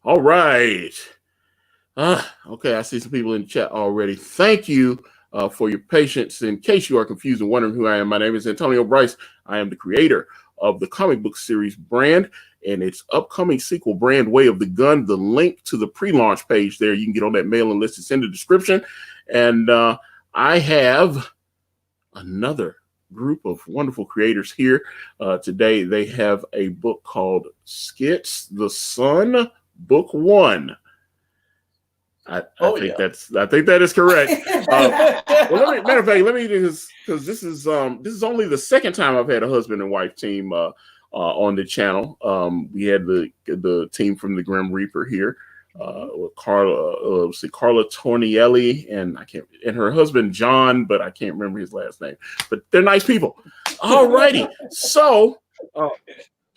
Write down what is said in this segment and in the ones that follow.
All right. Okay, I see some people in the chat already. Thank you for your patience. In case you are confused and wondering who I am, my name is Antonio Bryce. I am the creator of the comic book series Brand and its upcoming sequel, Brand Way of the Gun. The link to the pre-launch page there, you can get on that mailing list. It's in the description. And I have another group of wonderful creators here today. They have a book called Skits, the Sun, Book 1. I think that is correct. Matter of fact, let me do this because this is only the second time I've had a husband and wife team on the channel. We had the team from the Grim Reaper here, Carla Tornielli and her husband John, but I can't remember his last name. But they're nice people. Alrighty, so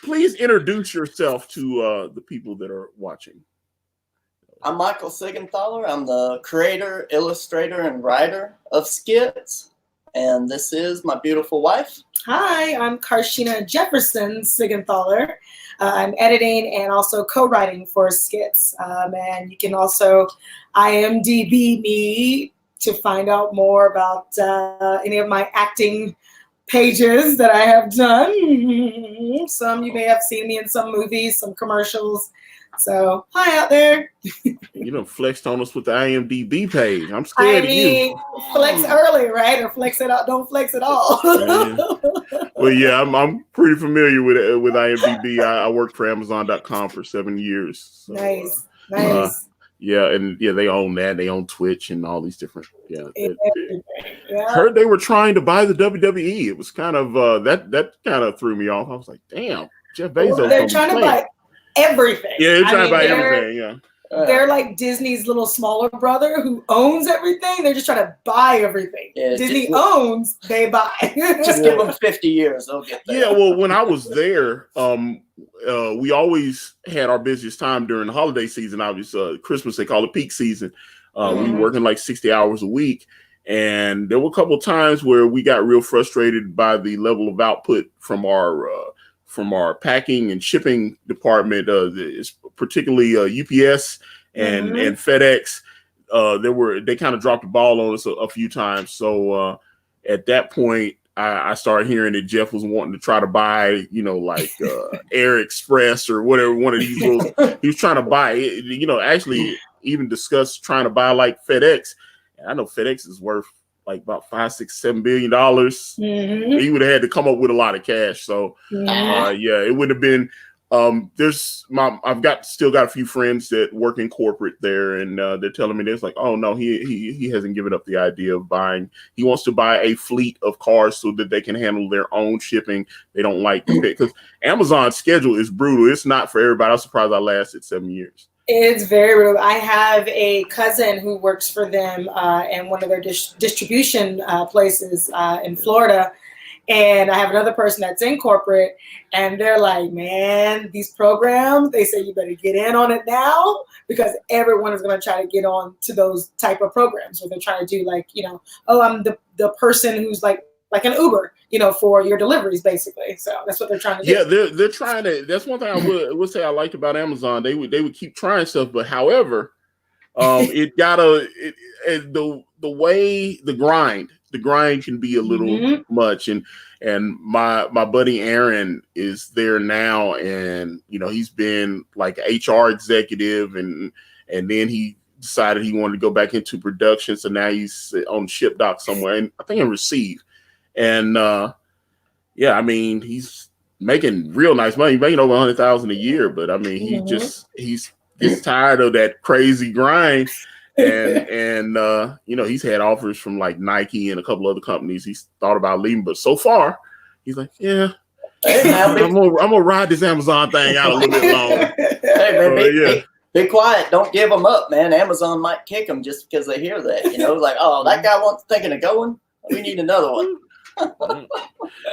please introduce yourself to the people that are watching. I'm Michael Siegenthaler. I'm the creator, illustrator, and writer of Skits. And this is my beautiful wife. Hi, I'm Karshina Jefferson Siegenthaler. I'm editing and also co-writing for Skits. And you can also IMDb me to find out more about any of my acting pages that I have done. Some you may have seen me in some movies, some commercials. So, hi out there. You done flexed on us with the IMDb page. I'm scared of you. Flex early, right? Or flex it out. Don't flex at all. Well, yeah, I'm pretty familiar with IMDb. I worked for Amazon.com for 7 years. So, nice. They own that. They own Twitch and all these different. Heard they were trying to buy the WWE. It was kind of that kind of threw me off. I was like, damn, Jeff Bezos. Well, they're trying to buy everything. Yeah, they're trying to buy everything. Yeah. They're like Disney's little smaller brother who owns everything. They're just trying to buy everything. Yeah, Disney owns, they buy. Just give them 50 years, they'll get there. Yeah, well, when I was there, we always had our busiest time during the holiday season. Obviously, Christmas, they call it peak season. We were working like 60 hours a week. And there were a couple of times where we got real frustrated by the level of output from our packing and shipping department, particularly UPS and FedEx. They kind of dropped the ball on us a few times. So at that point, I started hearing that Jeff was wanting to try to buy, Air Express or whatever one of these little. He was trying to buy, actually even discussed trying to buy like FedEx. And I know FedEx is worth like about $5, $6, $7 billion. He would have had to come up with a lot of cash. So it would have been. I've still got a few friends that work in corporate there, and they're telling me this like, oh no, he hasn't given up the idea of buying. He wants to buy a fleet of cars so that they can handle their own shipping. They don't like to pick because Amazon's schedule is brutal. It's not for everybody. I'm surprised I lasted 7 years. It's very rude. I have a cousin who works for them in one of their distribution places in Florida. And I have another person that's in corporate, and they're like, man, these programs, they say you better get in on it now because everyone is going to try to get on to those type of programs where they're trying to do like, I'm the person who's like an Uber, for your deliveries, basically. So that's what they're trying to do. Yeah, they're trying to. That's one thing I would say I liked about Amazon. They would keep trying stuff, but however, the way the grind can be a little much. And my buddy Aaron is there now, and he's been like HR executive, and then he decided he wanted to go back into production. So now he's on ship dock somewhere, and I think in Receive. And he's making real nice money. He's making over $100,000 a year, but I mean, he's tired of that crazy grind. And he's had offers from like Nike and a couple other companies. He's thought about leaving, but so far he's like, I'm gonna ride this Amazon thing out a little bit longer. Hey, man, be quiet. Don't give them up, man. Amazon might kick them just because they hear that. Like, oh, that guy wants thinking of going. We need another one.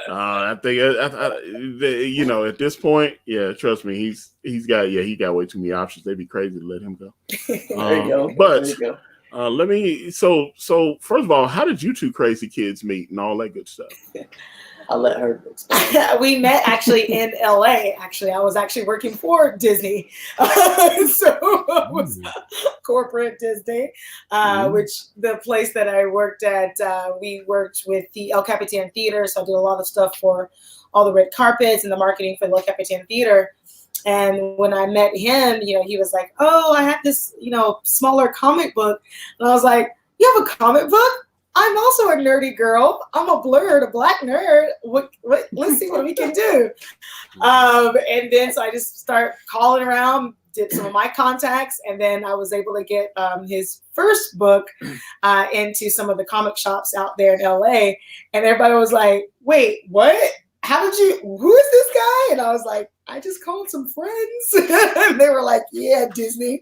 I think at this point, trust me, he got way too many options. They'd be crazy to let him go. There you go. But there you go. So first of all, how did you two crazy kids meet and all that good stuff? I'll let her explain. We met actually in LA. Actually, I was actually working for Disney. So it was corporate Disney, which the place that I worked at, we worked with the El Capitan Theater. So I did a lot of stuff for all the red carpets and the marketing for the El Capitan Theater. And when I met him, he was like, "Oh, I have this, smaller comic book." And I was like, "You have a comic book? I'm also a nerdy girl. I'm a black nerd. Let's see what we can do." And then so I just start calling around, did some of my contacts, and then I was able to get his first book into some of the comic shops out there in LA. And everybody was like, "Wait, what? Who is this guy?" And I was like, "I just called some friends." And they were like, "Yeah, Disney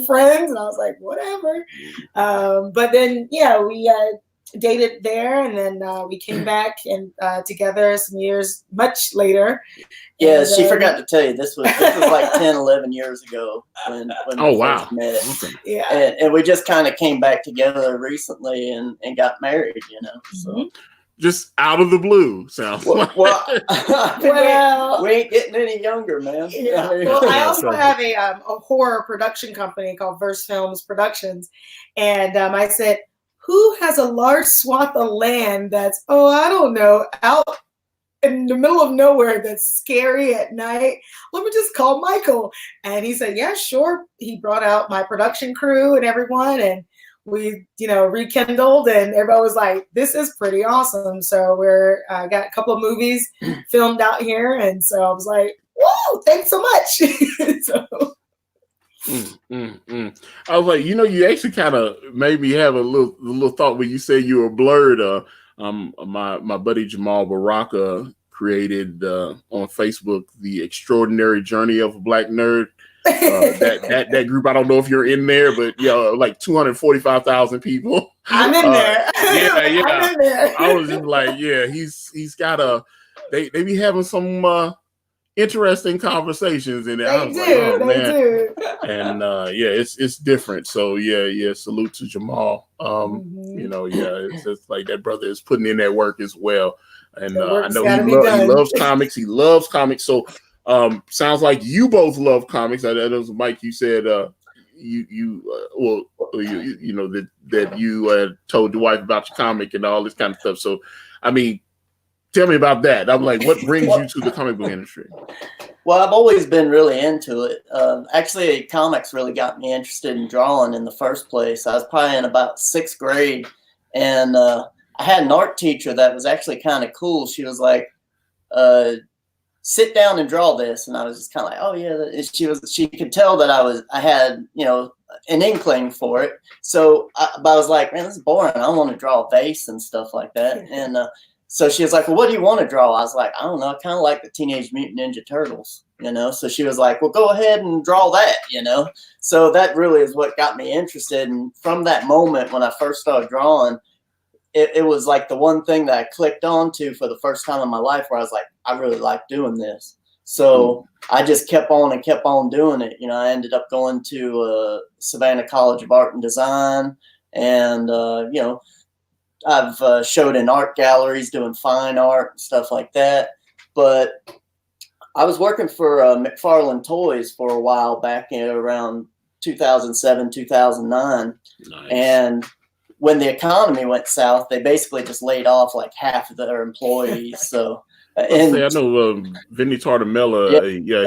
friends." And I was like, "Whatever." But then, we dated there, and then we came back and together some years much later. Yeah, and, she forgot to tell you, this was like 10, 11 years ago when we first met. Yeah. And we just kind of came back together recently and got married, so. Just out of the blue, sounds like. Well, we ain't getting any younger, man. Yeah. Well, I also have a horror production company called Verse Films Productions, and I said, "Who has a large swath of land that's I don't know, out in the middle of nowhere that's scary at night? Let me just call Michael." And he said, "Yeah, sure." He brought out my production crew and everyone, and we, rekindled, and everybody was like, "This is pretty awesome." So we're got a couple of movies filmed out here, and so I was like, "Whoa, thanks so much." So. I was like, you actually kind of made me have a little thought when you said you were blurred. My buddy Jamal Baraka created on Facebook The Extraordinary Journey of a Black Nerd. That group, I don't know if you're in there, but like 245,000 people. I'm in there. Yeah. I'm in there. I was just like, he's got they be having some interesting conversations in there. They do. And it's different. So salute to Jamal. It's just like that brother is putting in that work as well. And I know he loves comics. He loves comics. So sounds like you both love comics. I know, Mike, you said that you told your wife about your comic and all this kind of stuff. So, I mean, tell me about that. I'm like, what brings you to the comic book industry? Well, I've always been really into it. Actually, comics really got me interested in drawing in the first place. I was probably in about 6th grade, and I had an art teacher that was actually kind of cool. She was like, "Sit down and draw this," and I was just kind of like, "Oh yeah." She could tell that I had an inkling for it. So but I was like, "Man, this is boring. I don't want to draw a vase and stuff like that." And so she was like, "Well, what do you want to draw?" I was like, "I don't know. I kind of like the Teenage Mutant Ninja Turtles, So she was like, "Well, go ahead and draw that," So that really is what got me interested. And from that moment when I first started drawing, it was like the one thing that I clicked onto for the first time in my life where I was like, I really like doing this. So I just kept on doing it. I ended up going to Savannah College of Art and Design, and I've showed in art galleries doing fine art and stuff like that. But I was working for McFarlane Toys for a while back in around 2007, 2009. Nice. And when the economy went south, they basically just laid off like half of their employees. So, I know Vinny Tartamella.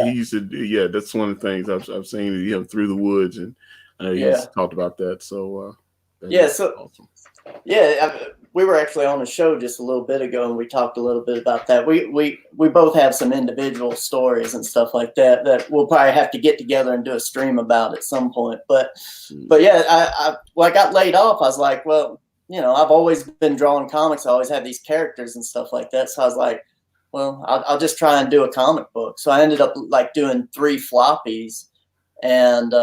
He used to. Yeah, that's one of the things I've seen Through the Woods, and he's talked about that. So, awesome. We were actually on a show just a little bit ago, and we talked a little bit about that. We both have some individual stories and stuff like that we'll probably have to get together and do a stream about at some point. But I got laid off. I was like, well, I've always been drawing comics. I always had these characters and stuff like that. So I was like, well, I'll just try and do a comic book. So I ended up like doing 3 floppies, and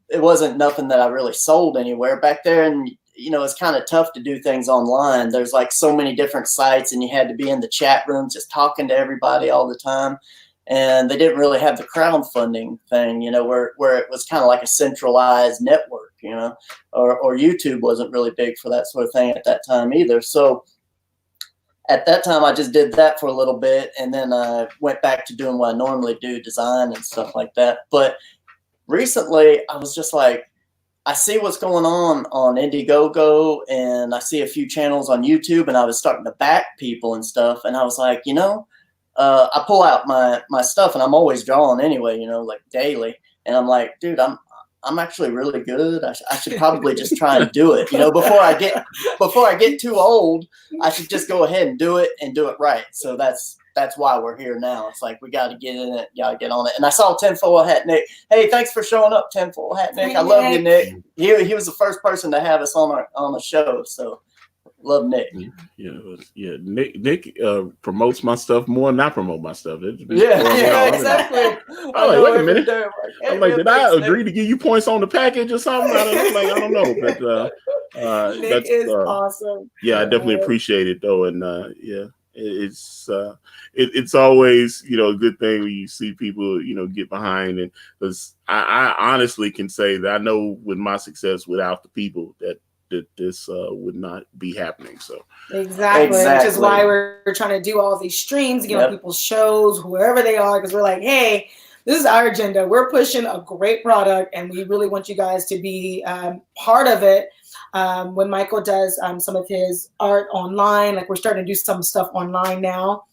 it wasn't nothing that I really sold anywhere back there. And it's kind of tough to do things online. There's like so many different sites, and you had to be in the chat rooms just talking to everybody all the time. And they didn't really have the crowdfunding thing, where it was kind of like a centralized network, or YouTube wasn't really big for that sort of thing at that time either. So at that time, I just did that for a little bit, and then I went back to doing what I normally do, design and stuff like that. But recently, I was just like, I see what's going on IndieGoGo, and I see a few channels on YouTube, and I was starting to back people and stuff, and I was like, I pull out my stuff, and I'm always drawing anyway, like daily, and I'm like, dude, I'm actually really good. I should probably just try and do it. Before I get too old, I should just go ahead and do it right. So that's why we're here now. It's like we got to get in it, got to get on it. And I saw Tinfoil Hat Nick. Hey, thanks for showing up, Tinfoil Hat Nick. I love you, Nick. He was the first person to have us on the show. So love Nick. Yeah. Nick promotes my stuff more than I promote my stuff. Exactly. I'm like, wait a minute. I'm like, did I agree to give you points on the package or something? I don't know. But Nick is awesome. Yeah, I definitely appreciate it though, and it's always a good thing when you see people get behind, and because I honestly can say that I know with my success without the people that this would not be happening. So exactly. Which is why we're trying to do all these streams, people's shows, wherever they are, because we're like, hey, this is our agenda. We're pushing a great product, and we really want you guys to be part of it. When Michael does some of his art online, like we're starting to do some stuff online now,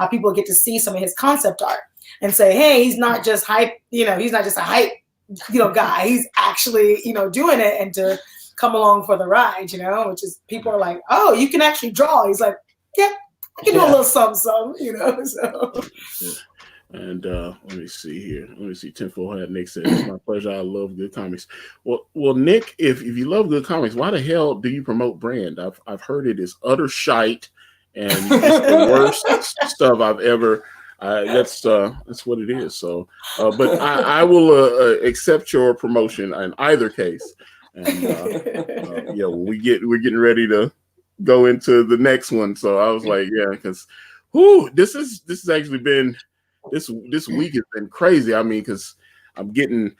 people get to see some of his concept art and say, hey, he's not just hype, he's not just a hype, guy. He's actually, doing it, and to come along for the ride, which is, people are like, oh, you can actually draw. He's like, yeah, I can do a little something, so. Yeah. And let me see here. Let me see. Tinfoil Hat Nick says, it's my pleasure. I love good comics. Well, Nick, if you love good comics, why the hell do you promote brand? I've heard it is utter shite, and it's the worst stuff I've ever. That's what it is. So, but I will accept your promotion in either case. And we're getting ready to go into the next one. So I was like, yeah, because this has actually been. This week has been crazy. I mean, because I'm getting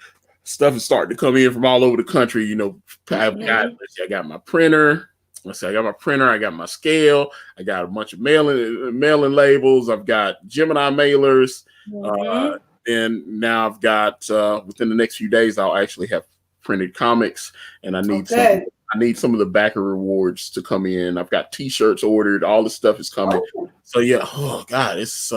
stuff is starting to come in from all over the country. I got my printer. I got my printer. I got my scale. I got a bunch of mailing labels. I've got Gemini mailers. And now I've got within the next few days, I'll actually have printed comics, and I need some of the backer rewards to come in. I've got T-shirts ordered. All the stuff is coming. So yeah, oh God, it's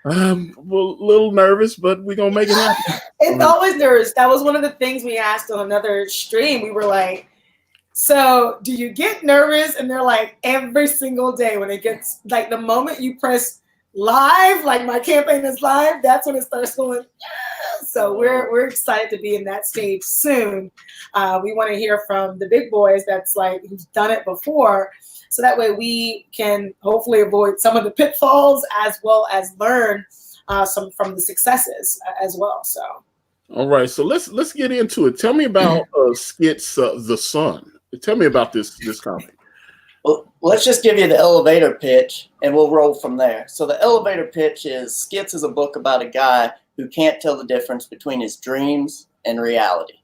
I'm a little nervous, but we're gonna make it happen. It's always nervous. That was one of the things we asked on another stream. We were like, so do you get nervous? And they're like, every single day when it gets, like, the moment you press live, like my campaign is live, that's when it starts going, yeah. So we're excited to be in that stage soon. We want to hear from the big boys who's done it before. So that way we can hopefully avoid some of the pitfalls, as well as learn some from the successes as well. So, all right. So let's get into it. Tell me about Skits, The Sun. Tell me about this comic. Well, let's just give you the elevator pitch, and we'll roll from there. So the elevator pitch is Skits is a book about a guy who can't tell the difference between his dreams and reality.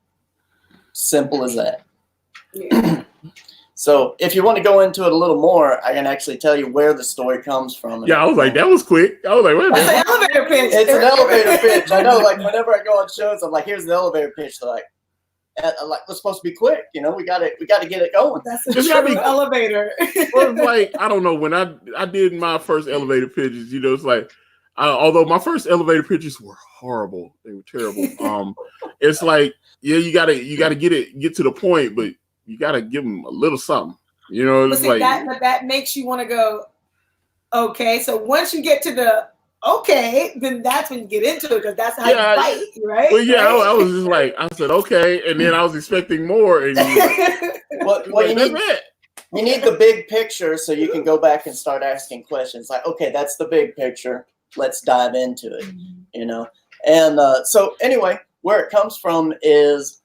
Simple as that. Yeah. So if you want to go into it a little more, I can actually tell you where the story comes from. Yeah, I was like, that was quick. I was like, wait a minute. It's an elevator pitch. It's an elevator pitch. I know, like, whenever I go on shows, I'm like, here's the elevator pitch. They're like, we're supposed to be quick. We got to get it going. That's a true elevator. Well, like, I don't know. When I did my first elevator pitches, it's like, although my first elevator pitches were horrible. They were terrible. It's like, yeah, you gotta get to the point, but you got to give them a little something, It's like that makes you want to go, okay. So once you get to the okay, then that's when you get into it, because that's how you fight, right? Well, yeah, I was just like, I said, okay. And then I was expecting more. And you need the big picture so you can go back and start asking questions. Like, okay, that's the big picture. Let's dive into it, And so anyway, where it comes from is,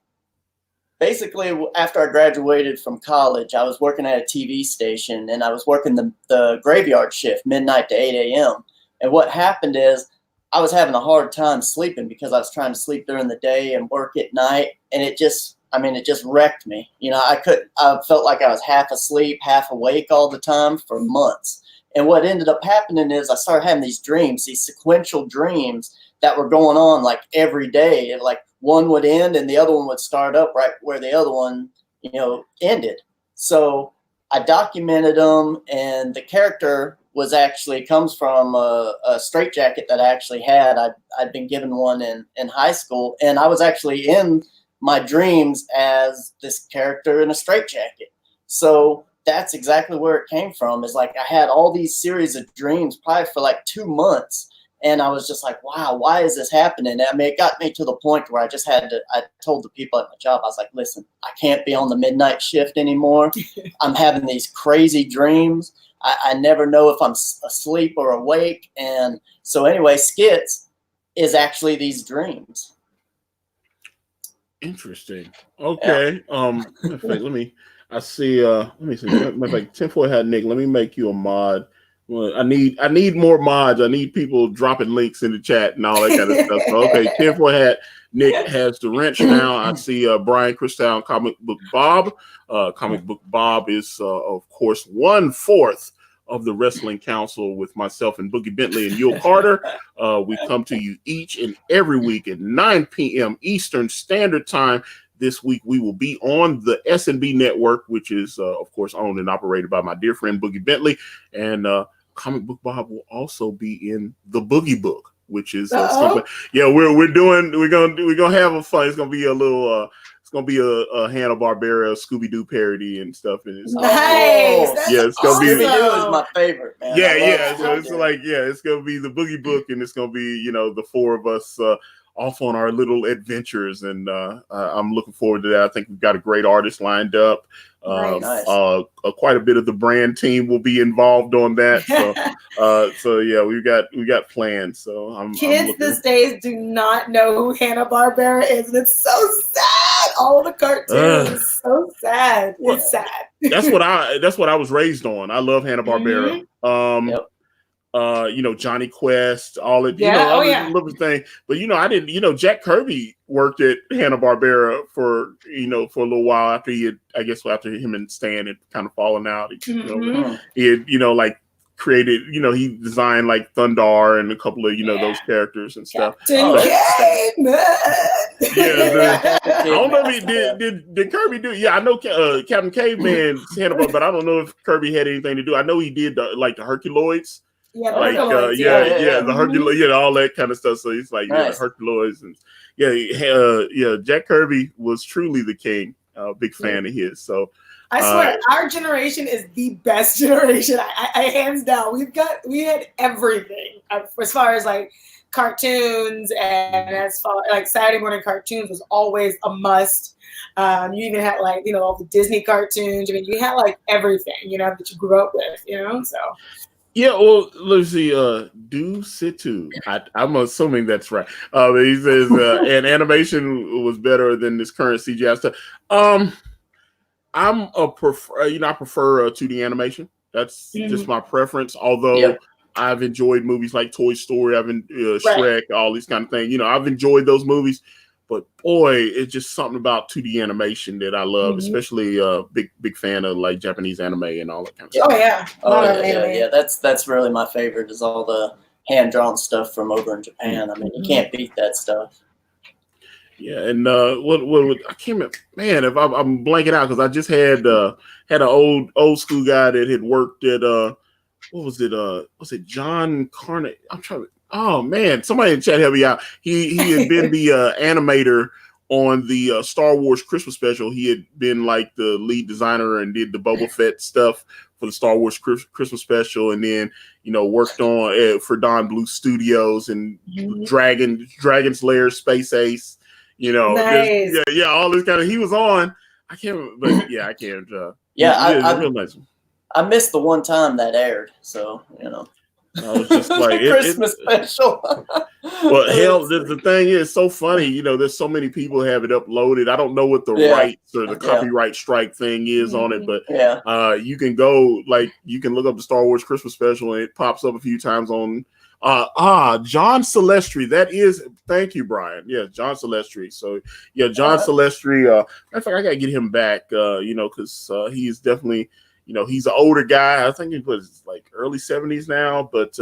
basically, after I graduated from college, I was working at a TV station, and I was working the graveyard shift, midnight to 8 a.m. And what happened is I was having a hard time sleeping because I was trying to sleep during the day and work at night. And it just wrecked me. I felt like I was half asleep, half awake all the time for months. And what ended up happening is I started having these dreams, these sequential dreams that were going on like every day. And like one would end and the other one would start up right where the other one, ended. So I documented them, and the character comes from a straitjacket that I actually had. I'd been given one in high school, and I was actually in my dreams as this character in a straitjacket. So that's exactly where it came from. Is like I had all these series of dreams probably for like 2 months, and I was just like, wow, why is this happening? I mean, it got me to the point where I told the people at my job, I was like, listen, I can't be on the midnight shift anymore. I'm having these crazy dreams. I never know if I'm asleep or awake. And so anyway, Skits is actually these dreams. Interesting. Okay. Let me see. Like tinfoil hat Nick, let me make you a mod. Well, I need more mods. I need people dropping links in the chat and all that kind of stuff. So, okay, tinfoil hat Nick has the wrench now. I see Brian Christown, Comic Book Bob. Comic Book Bob is of course 1/4 of the Wrestling Council with myself and Boogie Bentley and Yul Carter. We come to you each and every week at 9 p.m. Eastern Standard Time. This week we will be on the S&B network, which is of course owned and operated by my dear friend Boogie Bentley, and Comic Book Bob will also be in the Boogie Book, which is something. Yeah, we're gonna have a fun. It's gonna be a little. It's gonna be a Hanna-Barbera Scooby-Doo parody and stuff. And it's Nice. Yeah, it's gonna be. Scooby-Doo is my favorite, man. Yeah. So it's like, it's gonna be the Boogie Book, and it's gonna be the four of us off on our little adventures, and I'm looking forward to that. I think we've got a great artist lined up. Nice. Quite a bit of the brand team will be involved on that. So yeah, we got plans. So Kids these days do not know who Hanna-Barbera is, and it's so sad. All the cartoons, so sad. It's sad. That's what I was raised on. I love Hanna-Barbera. Mm-hmm. Johnny Quest, all it, little thing. But I didn't. Jack Kirby worked at Hanna-Barbera for a little while after after him and Stan had kind of fallen out. He had created. He designed like Thundar and a couple of those characters and stuff. I don't know if he did Kirby do. Yeah, I know Captain Caveman Hanna-Barbera, but I don't know if Kirby had anything to do. I know he did the Herculoids. Yeah, the Herculoids, all that kind of stuff. So he's like, nice. Herculoids, and Jack Kirby was truly the king. Big fan of his. So I swear, our generation is the best generation. I hands down. We had everything as far as like cartoons, and as far like Saturday morning cartoons was always a must. You even had like all the Disney cartoons. I mean, you had like everything that you grew up with. So. Yeah, well, let's see. Do Situ. I'm assuming that's right. He says, and animation was better than this current CGI stuff. I prefer 2D animation. That's just my preference. Although I've enjoyed movies like Toy Story, Shrek, all these kind of things. I've enjoyed those movies. But boy, it's just something about 2D animation that I love, especially big fan of like Japanese anime and all that kind of stuff. Yeah. That's really my favorite is all the hand drawn stuff from over in Japan. I mean, you can't beat that stuff. Yeah, and what I can't remember, man. If I'm blanking out because I just had an old school guy that had worked at what was it? Was it John Carney? I'm trying to. Oh man, somebody in the chat help me out. He had been the animator on the Star Wars Christmas special. He had been like the lead designer and did the Boba Fett stuff for the Star Wars Christmas special, and then worked on for Don Bluth Studios and Dragon's Lair, Space Ace. Nice. All this kind of. He was on. I can't remember, but I can't. Real nice. I missed the one time that aired, so I was just like Christmas special. Well, hell, the thing is so funny. There's so many people have it uploaded. I don't know what the rights or the copyright strike thing is on it, but you can go you can look up the Star Wars Christmas special and it pops up a few times on John Celeste. That is, thank you, Brian. Yeah, John Celeste. So John Celeste. In fact, I gotta get him back. Because he is definitely. he's an older guy. I think he was like early 70s now, but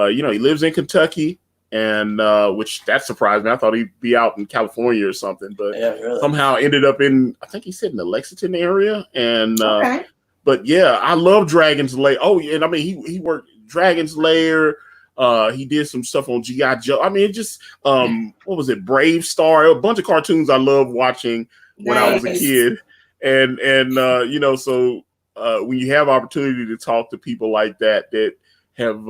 he lives in Kentucky, and which that surprised me. I thought he'd be out in California or something, but really. somehow ended up in, I think he said in the Lexington area. And Okay. but yeah, I love Dragon's Lair. Oh yeah, and I mean he worked Dragon's Lair. He did some stuff on G.I. Joe. I mean, it just what was it? Brave Star. A bunch of cartoons I loved watching when I was a kid. And so when you have opportunity to talk to people like that have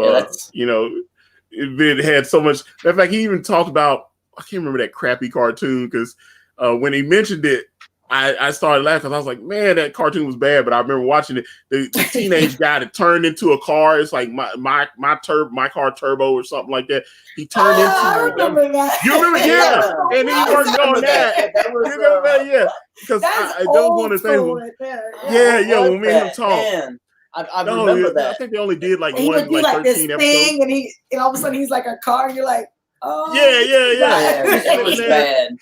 had so much. In fact, he even talked about, I can't remember that crappy cartoon, because when he mentioned it, I started laughing because I was like, man, that cartoon was bad. But I remember watching it. The teenage guy that turned into a car. It's like my car turbo or something like that. He turned into. I remember that. You remember? Yeah. And he worked on that. That was, you remember that? Yeah. Because that was one of the things. Right there. Yeah. When me and him talked. Man. I remember that. I think they only did like and he would do like 13 this episodes. thing, and all of a sudden he's like a car, and you're like, oh. Yeah. It was bad.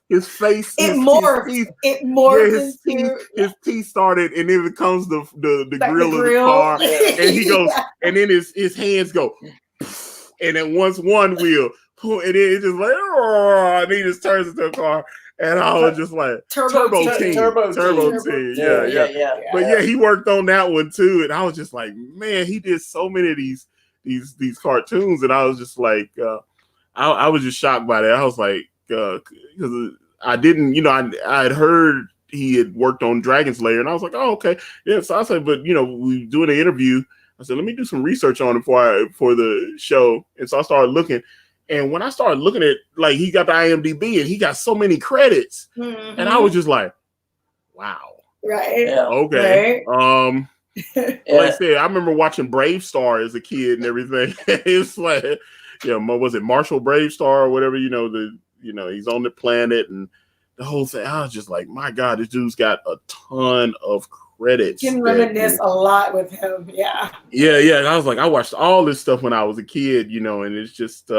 His face. It morphed. His teeth started, and then it becomes the like grill of the car, and he goes, and then his hands go, and then once one wheel, and then it just like, and he just turns into a car. And I was just like, Turbo Team. Yeah. But yeah, he worked on that one too. And I was just like, man, he did so many of these cartoons. And I was just like, I was just shocked by that. I was like, because I didn't, I had heard he had worked on Dragon's Lair. And I was like, oh, okay. Yeah. So I said, but, we were doing an interview. I said, let me do some research on him for the show. And so I started looking. And when I started looking at, like, he got the IMDb and he got so many credits, and I was just like, wow. Right. Yeah. Okay. Right. Like I said, I remember watching Brave Star as a kid and everything. It's like, was it Marshall Brave Star or whatever, he's on the planet and the whole thing. I was just like, my God, this dude's got a ton of credits. You can reminisce a lot with him. Yeah. Yeah. And I was like, I watched all this stuff when I was a kid, and it's just,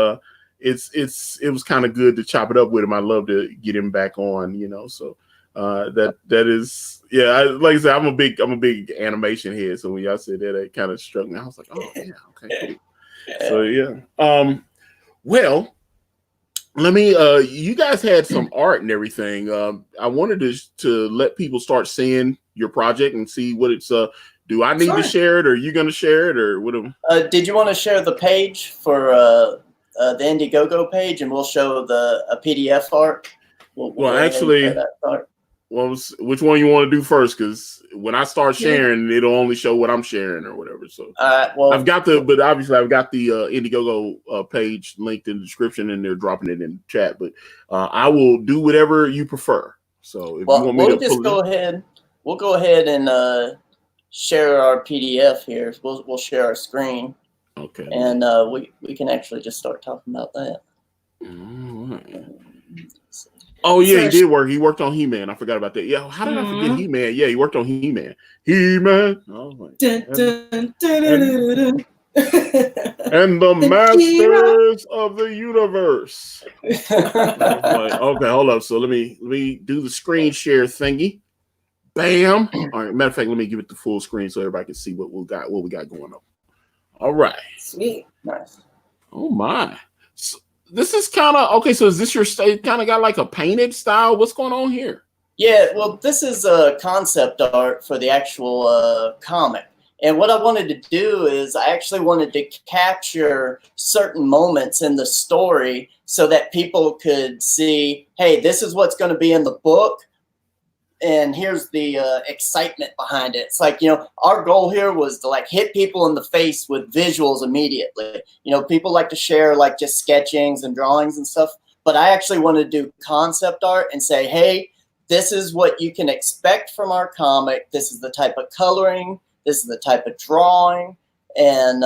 it was kind of good to chop it up with him. I love to get him back on, so that is, like I said, I'm a big animation head. So when y'all said that, it kind of struck me. I was like, oh yeah, okay, cool. So yeah. Well, let me, you guys had some art and everything. I wanted to let people start seeing your project and see what it's, do I need to share it, or are you going to share it, or what? Did you want to share the page for the IndieGoGo page, and we'll show a PDF art? Well, actually, which one you want to do first? Because when I start sharing, it'll only show what I'm sharing or whatever. So I've got the IndieGoGo page linked in the description, and they're dropping it in the chat. But I will do whatever you prefer. So if you want me to we'll go ahead and share our PDF here. We'll share our screen. Okay. And we can actually just start talking about that. All right. Oh yeah, he did work. He worked on He-Man. I forgot about that. Yeah, how did I forget He-Man? Yeah, he worked on He-Man. He-Man. Oh, and the Masters of the Universe. Okay, hold up. So let me do the screen share thingy. Bam. All right. Matter of fact, let me give it the full screen so everybody can see what we got going on. All right. Sweet. Nice. Oh my. So this is kind of okay. So is this your state? Kind of got like a painted style? What's going on here? Yeah. Well, this is a concept art for the actual comic. And what I wanted to do is I actually wanted to capture certain moments in the story so that people could see, hey, this is what's going to be in the book. And here's the excitement behind it. It's like, our goal here was to like hit people in the face with visuals immediately. People like to share like just sketchings and drawings and stuff. But I actually want to do concept art and say, hey, this is what you can expect from our comic. This is the type of coloring. This is the type of drawing. And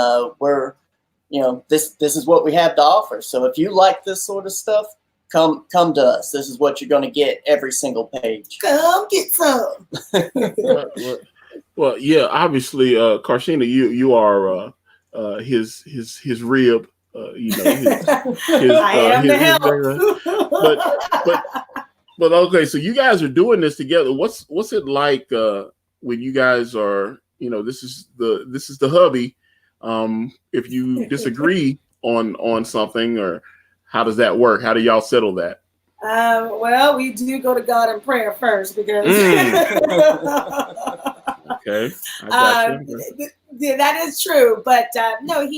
this is what we have to offer. So if you like this sort of stuff, come to us. This is what you're going to get every single page. Come get some. Well, yeah. Obviously, Karshina, you are his rib. I am the help. But okay. So you guys are doing this together. What's it like? when you guys are, this is the hubby. If you disagree on something, or how does that work? How do y'all settle that? Well, we do go to God in prayer first because. Okay, I got you. That is true, but no,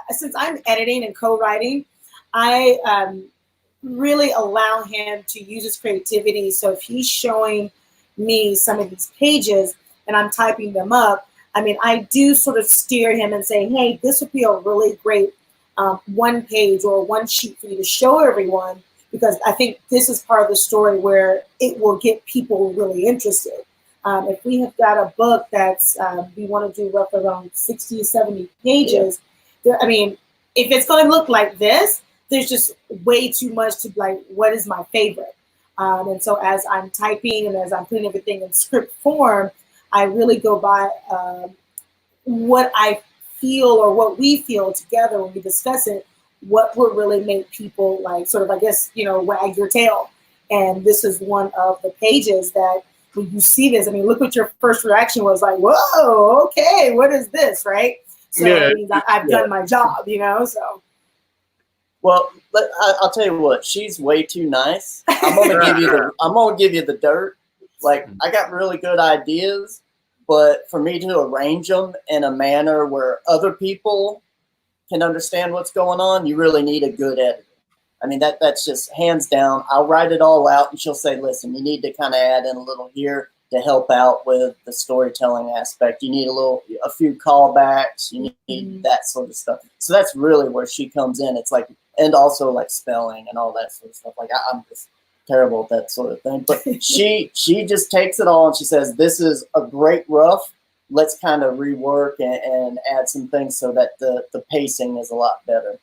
since I'm editing and co-writing, I really allow him to use his creativity. So if he's showing me some of these pages and I'm typing them up, I mean, I do sort of steer him and say, hey, this would be a really great one page or one sheet for you to show everyone, because I think this is part of the story where it will get people really interested. If we have got a book that's, we want to do roughly around 60, 70 pages, I mean, if it's going to look like this, there's just way too much to like, what is my favorite? And so as I'm typing and as I'm putting everything in script form, I really go by what I feel or what we feel together when we discuss it, what will really make people like sort of, I guess, wag your tail. And this is one of the pages that when you see this, I mean, look what your first reaction was, like, whoa, okay, what is this, right? So it means I've done my job, so. Well, I'll tell you what, she's way too nice. I'm gonna give you the dirt. Like, I got really good ideas, but for me to arrange them in a manner where other people can understand what's going on, you really need a good editor. I mean, that's just hands down. I'll write it all out, and she'll say, listen, you need to kind of add in a little here to help out with the storytelling aspect. You need a few callbacks. You need that sort of stuff. So that's really where she comes in. It's like, and also like spelling and all that sort of stuff. Like, I'm just terrible at that sort of thing. But she just takes it all and she says, this is a great rough. Let's kind of rework and add some things so that the pacing is a lot better.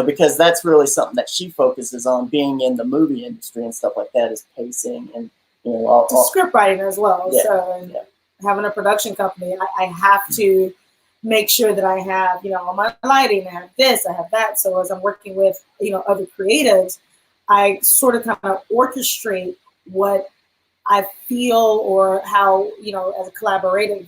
Because that's really something that she focuses on, being in the movie industry and stuff like that, is pacing and, all script writing as well. Yeah, so having a production company, I have to make sure that I have, all my lighting, I have this, I have that. So as I'm working with, other creatives, I sort of kind of orchestrate what I feel or how, as a collaborative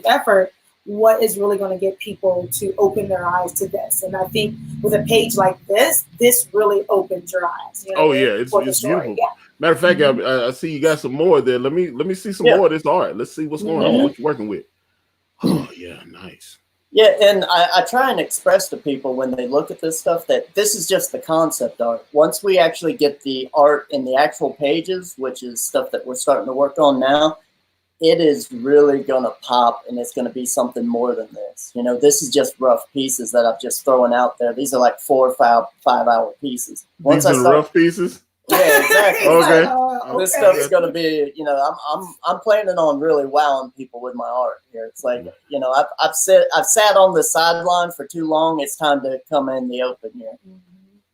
effort, what is really going to get people to open their eyes to this. And I think with a page like this really opens your eyes. It's beautiful. Yeah. Matter of fact, I see you got some more there. Let me see some more of this art. Let's see what's going on, what you're working with. Oh, yeah, nice. Yeah, and I try and express to people when they look at this stuff that this is just the concept art. Once we actually get the art in the actual pages, which is stuff that we're starting to work on now, it is really going to pop, and it's going to be something more than this. This is just rough pieces that I'm just throwing out there. These are like 4 or 5 hour pieces. These are rough pieces? Yeah, exactly. Okay. This stuff is going to be, I'm planning on really wowing people with my art here. It's like, I've sat on the sideline for too long. It's time to come in the open here.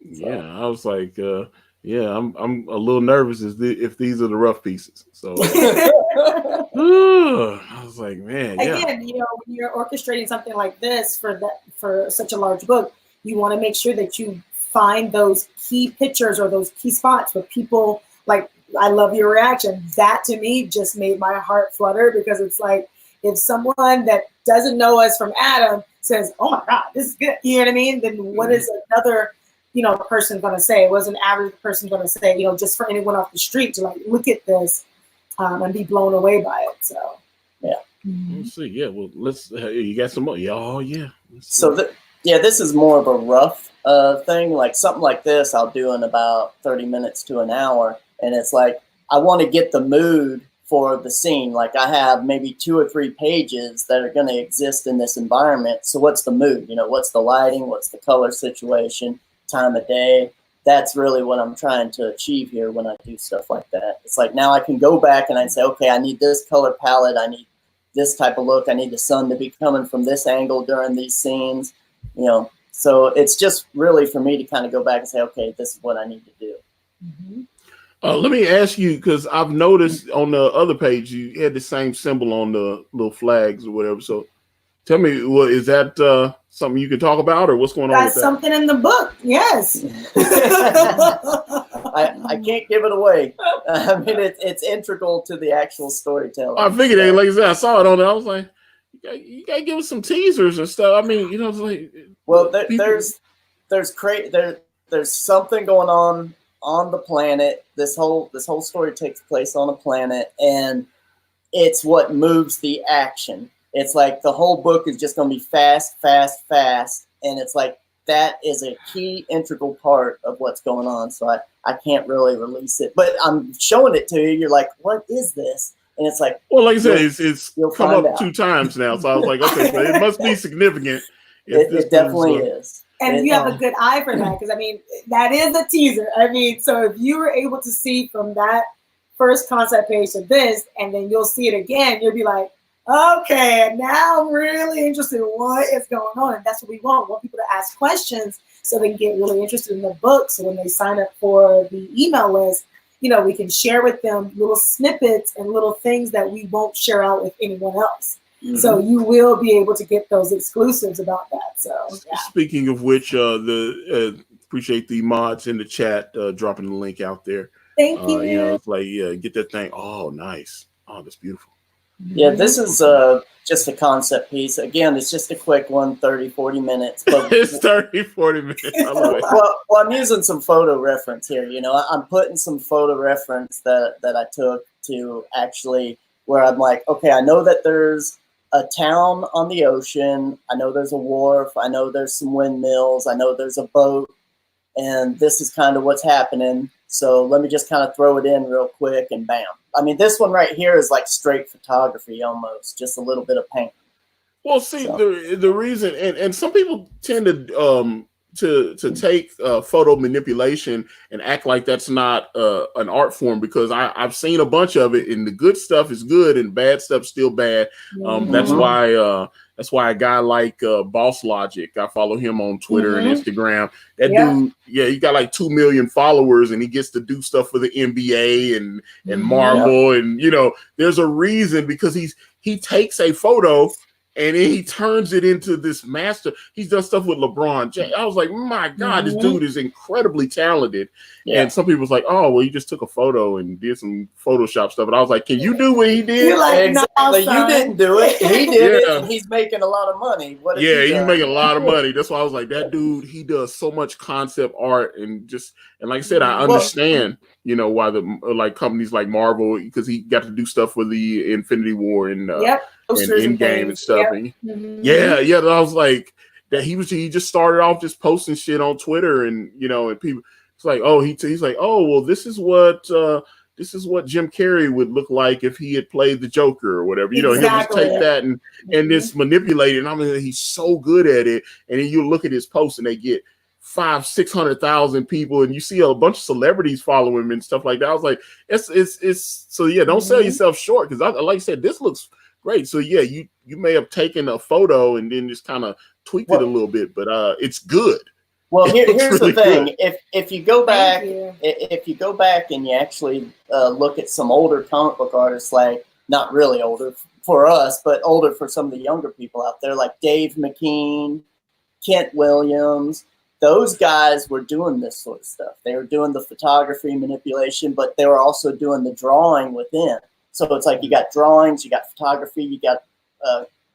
Yeah, I was like, I'm a little nervous if these are the rough pieces. So I was like, man, again, when you're orchestrating something like this for such a large book, you want to make sure that you find those key pictures or those key spots where people like, I love your reaction. That to me just made my heart flutter, because it's like, if someone that doesn't know us from Adam says, oh my God, this is good, you know what I mean? Then what is another person going to say? Was an average person going to say, just for anyone off the street to like, look at this and be blown away by it. So, yeah. Let's see. Yeah. Well, you got some more. Yeah. Oh, yeah. So, this is more of a rough thing. Like something like this, I'll do in about 30 minutes to an hour. And it's like, I want to get the mood for the scene. Like, I have maybe 2 or 3 pages that are going to exist in this environment. So what's the mood? What's the lighting? What's the color situation? Time of day? That's really what I'm trying to achieve here when I do stuff like that. It's like, now I can go back and I say, okay, I need this color palette. I need this type of look. I need the sun to be coming from this angle during these scenes. So it's just really for me to kind of go back and say, okay, this is what I need to do. Let me ask you, because I've noticed on the other page you had the same symbol on the little flags or whatever. So tell me, is that something you can talk about, or what's going on with that? Something in the book, yes. I can't give it away. I mean, it's integral to the actual storytelling. I figured it. Like I said, I saw it on there. I was like, you gotta give us some teasers and stuff. I mean, it's like, well, there's something going on the planet. This whole story takes place on a planet, and it's what moves the action. It's like the whole book is just going to be fast, fast, fast, and it's like that is a key integral part of what's going on. So I can't really release it, but I'm showing it to you. You're like, what is this? And it's like, well, like I said, it's come up 2 times now. So I was like, okay, so it must be significant. It definitely is. And you have a good eye for that, because I mean, that is a teaser. I mean, so if you were able to see from that first concept page to this, and then you'll see it again, you'll be like, okay, now I'm really interested in what is going on. And that's what we want. We want people to ask questions so they can get really interested in the book. So when they sign up for the email list, we can share with them little snippets and little things that we won't share out with anyone else. Mm-hmm. So you will be able to get those exclusives about that. So yeah. Speaking of which, appreciate the mods in the chat dropping the link out there. Thank you. It's like, get that thing. Oh, nice. Oh, that's beautiful. Yeah, this is just a concept piece. Again, it's just a quick one, 30, 40 minutes. But it's 30, 40 minutes. I love it. Well, I'm using some photo reference here. I'm putting some photo reference that I took to actually where I'm like, okay, I know that there's a town on the ocean. I know there's a wharf. I know there's some windmills. I know there's a boat. And this is kind of what's happening. So let me just kind of throw it in real quick and bam. I mean, this one right here is like straight photography almost, just a little bit of paint. Well, see, the reason, and some people tend to take photo manipulation and act like that's not an art form, because I've seen a bunch of it, and the good stuff is good and bad stuff's still bad. That's why a guy like Boss Logic, I follow him on Twitter and Instagram. That dude, he got like 2 million followers, and he gets to do stuff for the NBA and Marvel, and there's a reason, because he takes a photo and then he turns it into this master. He's done stuff with LeBron James. I was like, my God, this dude is incredibly talented. Yeah. And some people was like, oh, well, he just took a photo and did some Photoshop stuff. And I was like, can you do what he did? You're like, exactly. You didn't do it. He did it, and he's making a lot of money. He's making a lot of money. That's why I was like, that dude, he does so much concept art, and like I said, I understand, why the companies like Marvel, because he got to do stuff for the Infinity War and Endgame and stuff. Yep. And I was like, that he just started off just posting shit on Twitter, and and people, it's like, oh, he's like, oh, well, this is what Jim Carrey would look like if he had played the Joker or whatever. He'll just take that and just manipulate it. And I mean, he's so good at it. And then you look at his posts, and they get 500,000-600,000 people, and you see a bunch of celebrities follow him and stuff like that. I was like, it's so don't sell yourself short, because like I said, this looks great. So you may have taken a photo and then just kind of tweaked it a little bit, but it's good. Well, here's really the thing: if you go back, and you actually look at some older comic book artists, like not really older for us, but older for some of the younger people out there, like Dave McKean, Kent Williams. Those guys were doing this sort of stuff. They were doing the photography manipulation, but they were also doing the drawing within. So it's like you got drawings, you got photography, you got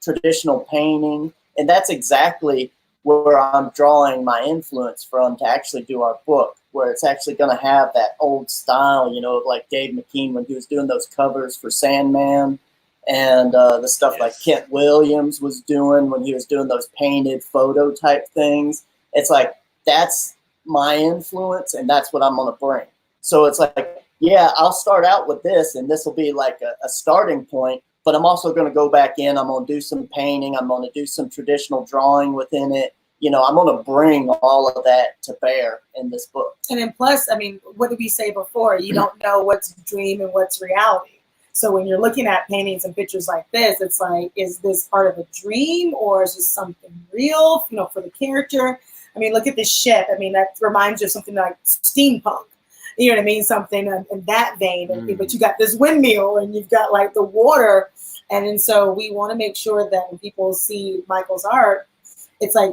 traditional painting, and that's exactly where I'm drawing my influence from to actually do our book, where it's actually going to have that old style, like Dave McKean when he was doing those covers for Sandman, and the stuff like Kent Williams was doing when he was doing those painted photo type things. It's like, that's my influence, and that's what I'm going to bring. So it's like, I'll start out with this, and this will be like a starting point, but I'm also going to go back in. I'm going to do some painting. I'm going to do some traditional drawing within it. I'm going to bring all of that to bear in this book. And then plus, I mean, what did we say before? You don't know what's dream and what's reality. So when you're looking at paintings and pictures like this, it's like, is this part of a dream, or is this something real, for the character? I mean, look at this ship. I mean, that reminds you of something like steampunk. You know what I mean? Something in that vein. But you got this windmill, and you've got like the water. And so we want to make sure that when people see Michael's art, it's like,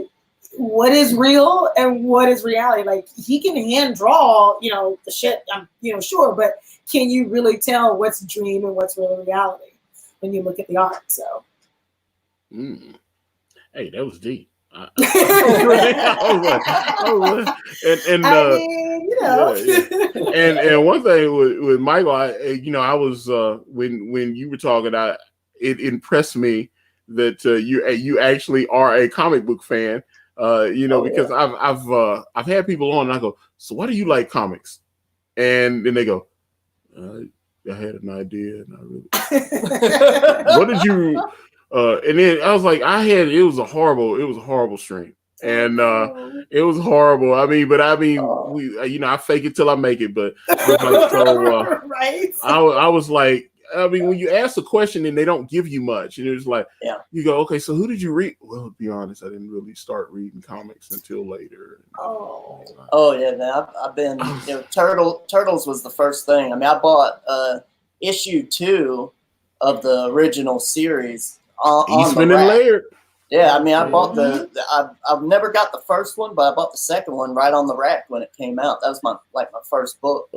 what is real and what is reality. Like, he can hand draw, the shit, I'm, sure, but can you really tell what's dream and what's really reality when you look at the art? So. Hey, that was deep. I was like, and and one thing with Michael, I was when you were talking, it impressed me that you actually are a comic book fan. Because I've had people on and I go, so why do you like comics? And then they go, I had an idea and I really what did you and then I was like, it was a horrible stream. And it was horrible. I mean, I fake it till I make it. But right. I was like, when you ask a question and they don't give you much, and it's like, you go, okay, so who did you read? Well, to be honest, I didn't really start reading comics until later. Oh yeah, man. I've been, Turtles was the first thing. I mean, I bought issue 2 of the original series. Eastman and Laird. Yeah, I mean, I bought I've never got the first one, but I bought the second one right on the rack when it came out. That was my first book.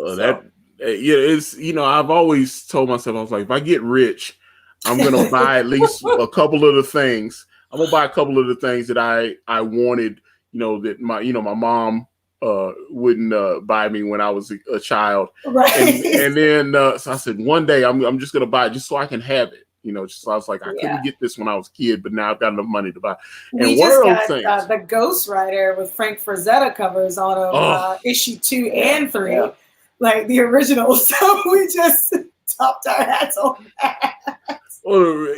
It's I've always told myself, I was like, if I get rich, I'm gonna buy at least a couple of the things. I'm gonna buy a couple of the things that I wanted. That my mom wouldn't buy me when I was a child. Right. And then so I said, one day I'm just gonna buy it just so I can have it. So I was like, I couldn't get this when I was a kid, but now I've got enough money to buy. And we just got the Ghost Rider with Frank Frazetta covers on issue 2 and 3, like the original. So we just topped our hats on that. Well,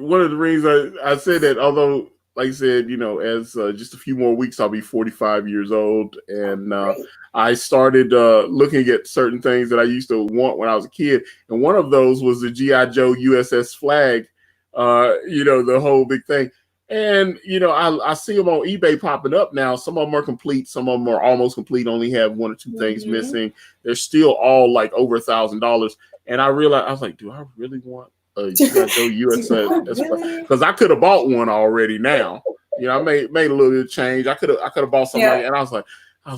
one of the reasons I said that, although, like I said, as just a few more weeks, I'll be 45 years old. And I started looking at certain things that I used to want when I was a kid. And one of those was the G.I. Joe USS Flag, the whole big thing. And, I see them on eBay popping up now. Some of them are complete. Some of them are almost complete, only have 1 or 2 things missing. They're still all like over $1,000. And I realized, I was like, do I really want a G.I. Joe USS? Because I could have bought one already now. I made a little bit of change. I could have bought something like that. And I was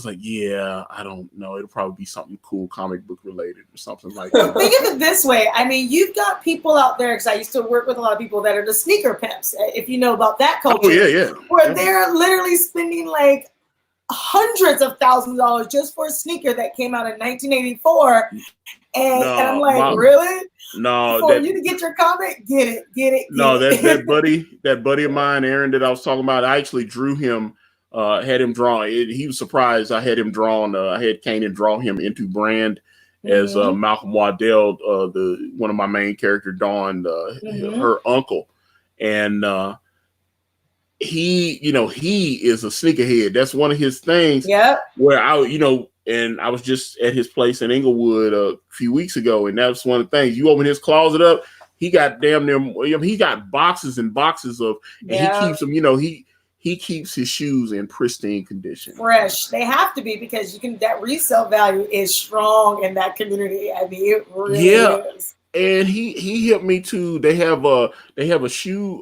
like, yeah, I don't know. It'll probably be something cool, comic book related or something like that. Think of it this way. I mean, you've got people out there, because I used to work with a lot of people that are the sneaker pimps, if you know about that culture. Oh, yeah. Where they're literally spending like hundreds of thousands of dollars just for a sneaker that came out in 1984. And I'm like, really? No, for you to get your comic, get it. No, that buddy of mine, Aaron, that I was talking about, I actually drew him. Had him draw. He was surprised. I had him drawn. I had Kanan draw him into brand as Malcolm Waddell, one of my main character, Dawn, her uncle, and he is a sneakerhead. That's one of his things. Yeah. Where and I was just at his place in Inglewood a few weeks ago, and that's one of the things. You open his closet up, he got damn near. He got boxes and boxes of, and he keeps them. He keeps his shoes in pristine condition. Fresh. They have to be, because that resale value is strong in that community. I mean, it really is. And he helped me too. They have a shoe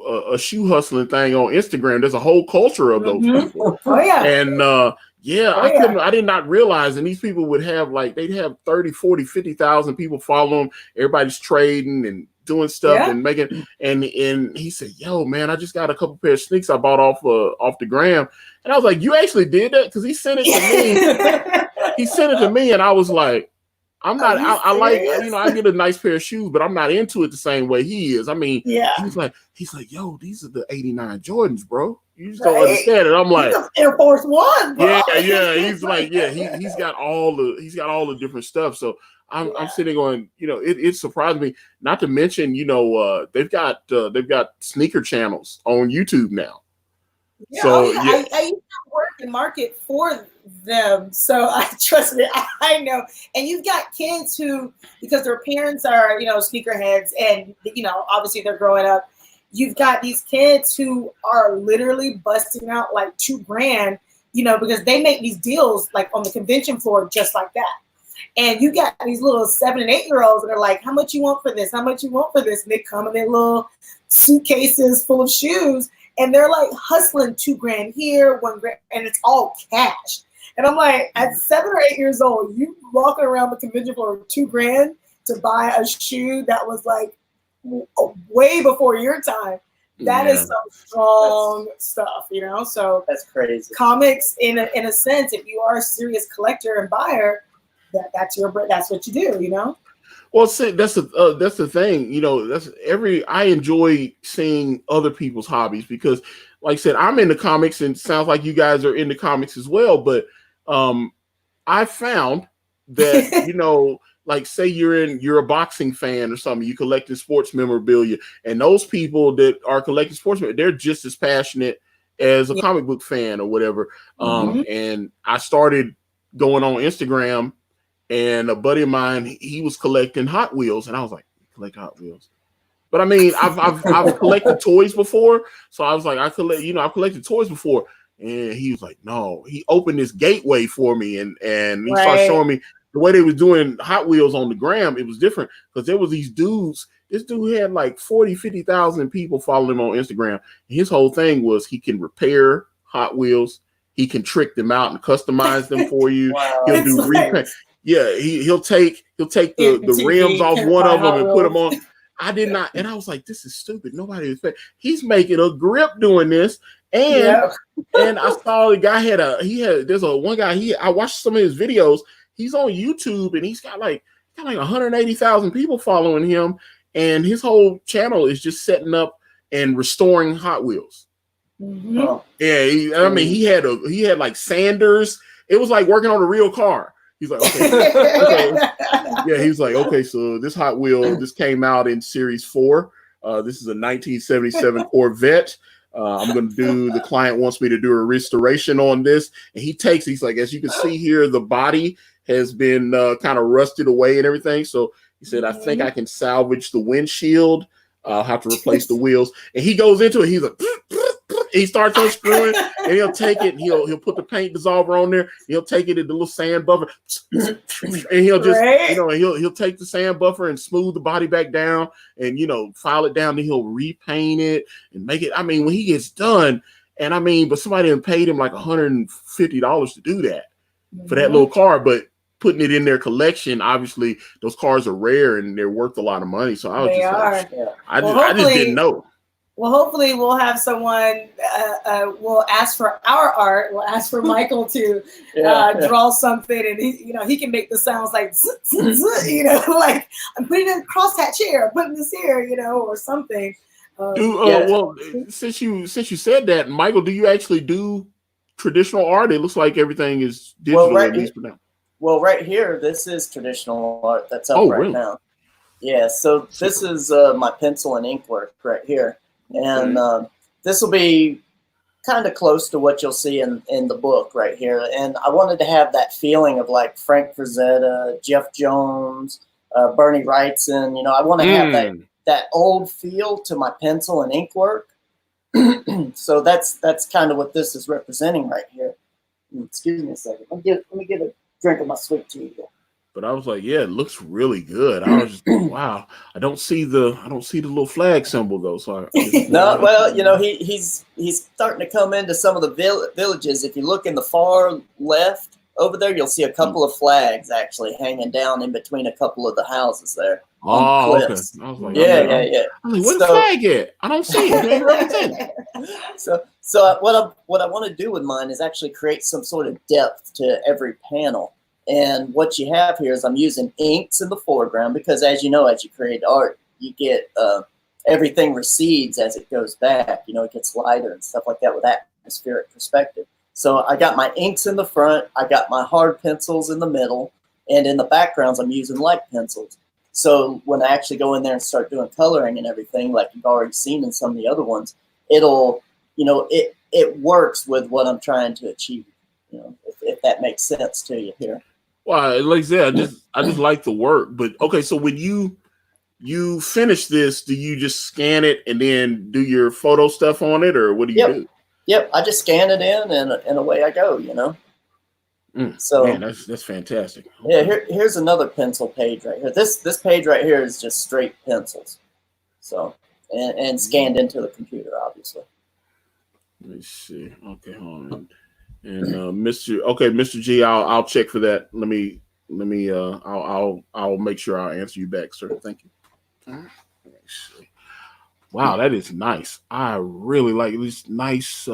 hustling thing on Instagram. There's a whole culture of those people. Oh yeah. And I did not realize, and these people would have they'd have 30, 40, 50,000 people follow them. Everybody's trading and doing stuff and making, and he said, yo man, I just got a couple pair of sneaks I bought off the gram. And I was like, you actually did that? Because he sent it to me. He sent it to me, and I was like, I'm not, I like, I get a nice pair of shoes, but I'm not into it the same way he is. I mean, he's like, yo, these are the 89 Jordans, bro. You just don't understand it. I'm like, Air Force One, bro. Yeah. He's like, he's got all the different stuff. So I'm sitting going, it surprised me. Not to mention, they've got sneaker channels on YouTube now. Yeah, so I used to work and market for them, so trust me, I know. And you've got kids who, because their parents are, sneakerheads, and obviously they're growing up. You've got these kids who are literally busting out like $2,000, because they make these deals like on the convention floor just like that. And you got these little 7 and 8 year olds that are like, how much you want for this? How much you want for this? And they come in their little suitcases full of shoes. and they're like hustling $2,000 here, $1,000, and it's all cash. And I'm like, at 7 or 8 years old, you walking around the convention floor with $2,000 to buy a shoe that was like way before your time. That is some strong stuff, you know. So that's crazy. Comics, in a sense, if you are a serious collector and buyer, that's what you do, you know. Well, see, that's the thing, you know. I enjoy seeing other people's hobbies because, like I said, I'm into comics, and it sounds like you guys are into comics as well. But I found that you know, like say you're a boxing fan or something, you collecting sports memorabilia, and those people that are collecting sports, they're just as passionate as a comic book fan or whatever. And I started going on Instagram, and a buddy of mine, he was collecting Hot Wheels, and I was like, collect Hot Wheels. But I mean, I've collected toys before, so I was like, I've collected toys before. And he was like, no. He opened this gateway for me, and he started showing me the way they was doing Hot Wheels on the gram. It was different because there was these dudes. This dude had like 40, 50,000 people following him on Instagram. And his whole thing was he can repair Hot Wheels. He can trick them out and customize them for you. Wow. He'll do repaint. Yeah, he'll take the rims off one of them and put them on. I did not, and I was like, this is stupid. Nobody expect. He's making a grip doing this. And and I saw the guy I watched some of his videos. He's on YouTube, and he's got like 180,000 people following him, and his whole channel is just setting up and restoring Hot Wheels. Yeah, he had like sanders. It was like working on a real car. He's like, okay. Yeah, he was like, okay, so this Hot Wheel, this came out in Series 4. This is a 1977 Corvette. The client wants me to do a restoration on this. And he's like, as you can see here, the body has been kind of rusted away and everything. So he said, I think I can salvage the windshield. I'll have to replace the wheels. And he goes into it. He's like, he starts unscrewing, and he'll take it, and he'll put the paint dissolver on there. He'll take it in the little sand buffer, and he'll just he'll take the sand buffer and smooth the body back down, and file it down. Then he'll repaint it and make it. I mean, when he gets done, but somebody paid him like $150 to do that for that little car, but putting it in their collection, obviously those cars are rare and they're worth a lot of money. So I was I just didn't know. Well, hopefully we'll have someone, we'll ask for our art. We'll ask for Michael to draw something, and he can make the sounds like, like I'm putting a crosshatch here, I'm putting this here, or something. Well, since you said that, Michael, do you actually do traditional art? It looks like everything is digital at least for now. Well, right here, this is traditional art that's up right now. Yeah, so this is my pencil and ink work right here. And this will be kind of close to what you'll see in the book right here. And I wanted to have that feeling of like Frank Frazetta, Jeff Jones, Bernie Wrightson. I want to have that old feel to my pencil and ink work. So that's kind of what this is representing right here. Excuse me a second. Let me get a drink of my sweet tea here. But I was like, yeah, it looks really good. I was just like, wow. I don't see the little flag symbol though. So no, well, he's starting to come into some of the villages. If you look in the far left over there, you'll see a couple of flags actually hanging down in between a couple of the houses there. Oh, okay. I was like, yeah. I was like, where's the flag at? I don't see it. It ain't represented. So what I want to do with mine is actually create some sort of depth to every panel. And what you have here is I'm using inks in the foreground because, as you know, as you create art, you get everything recedes as it goes back. It gets lighter and stuff like that with atmospheric perspective. So I got my inks in the front, I got my hard pencils in the middle, and in the backgrounds I'm using light pencils. So when I actually go in there and start doing coloring and everything, like you've already seen in some of the other ones, it'll, it works with what I'm trying to achieve. If that makes sense to you here. Well, like I said, I just like the work. But okay, so when you finish this, do you just scan it and then do your photo stuff on it, or what do you do? Yep, I just scan it in and away I go. So man, that's fantastic. Yeah, here's another pencil page right here. This page right here is just straight pencils. So and scanned into the computer, obviously. Let me see. Okay, hold on. And Mr. G, I'll check for that. Let me I'll make sure I'll answer you back, sir. Thank you. All right. Let me see. Wow, that is nice. I really like this nice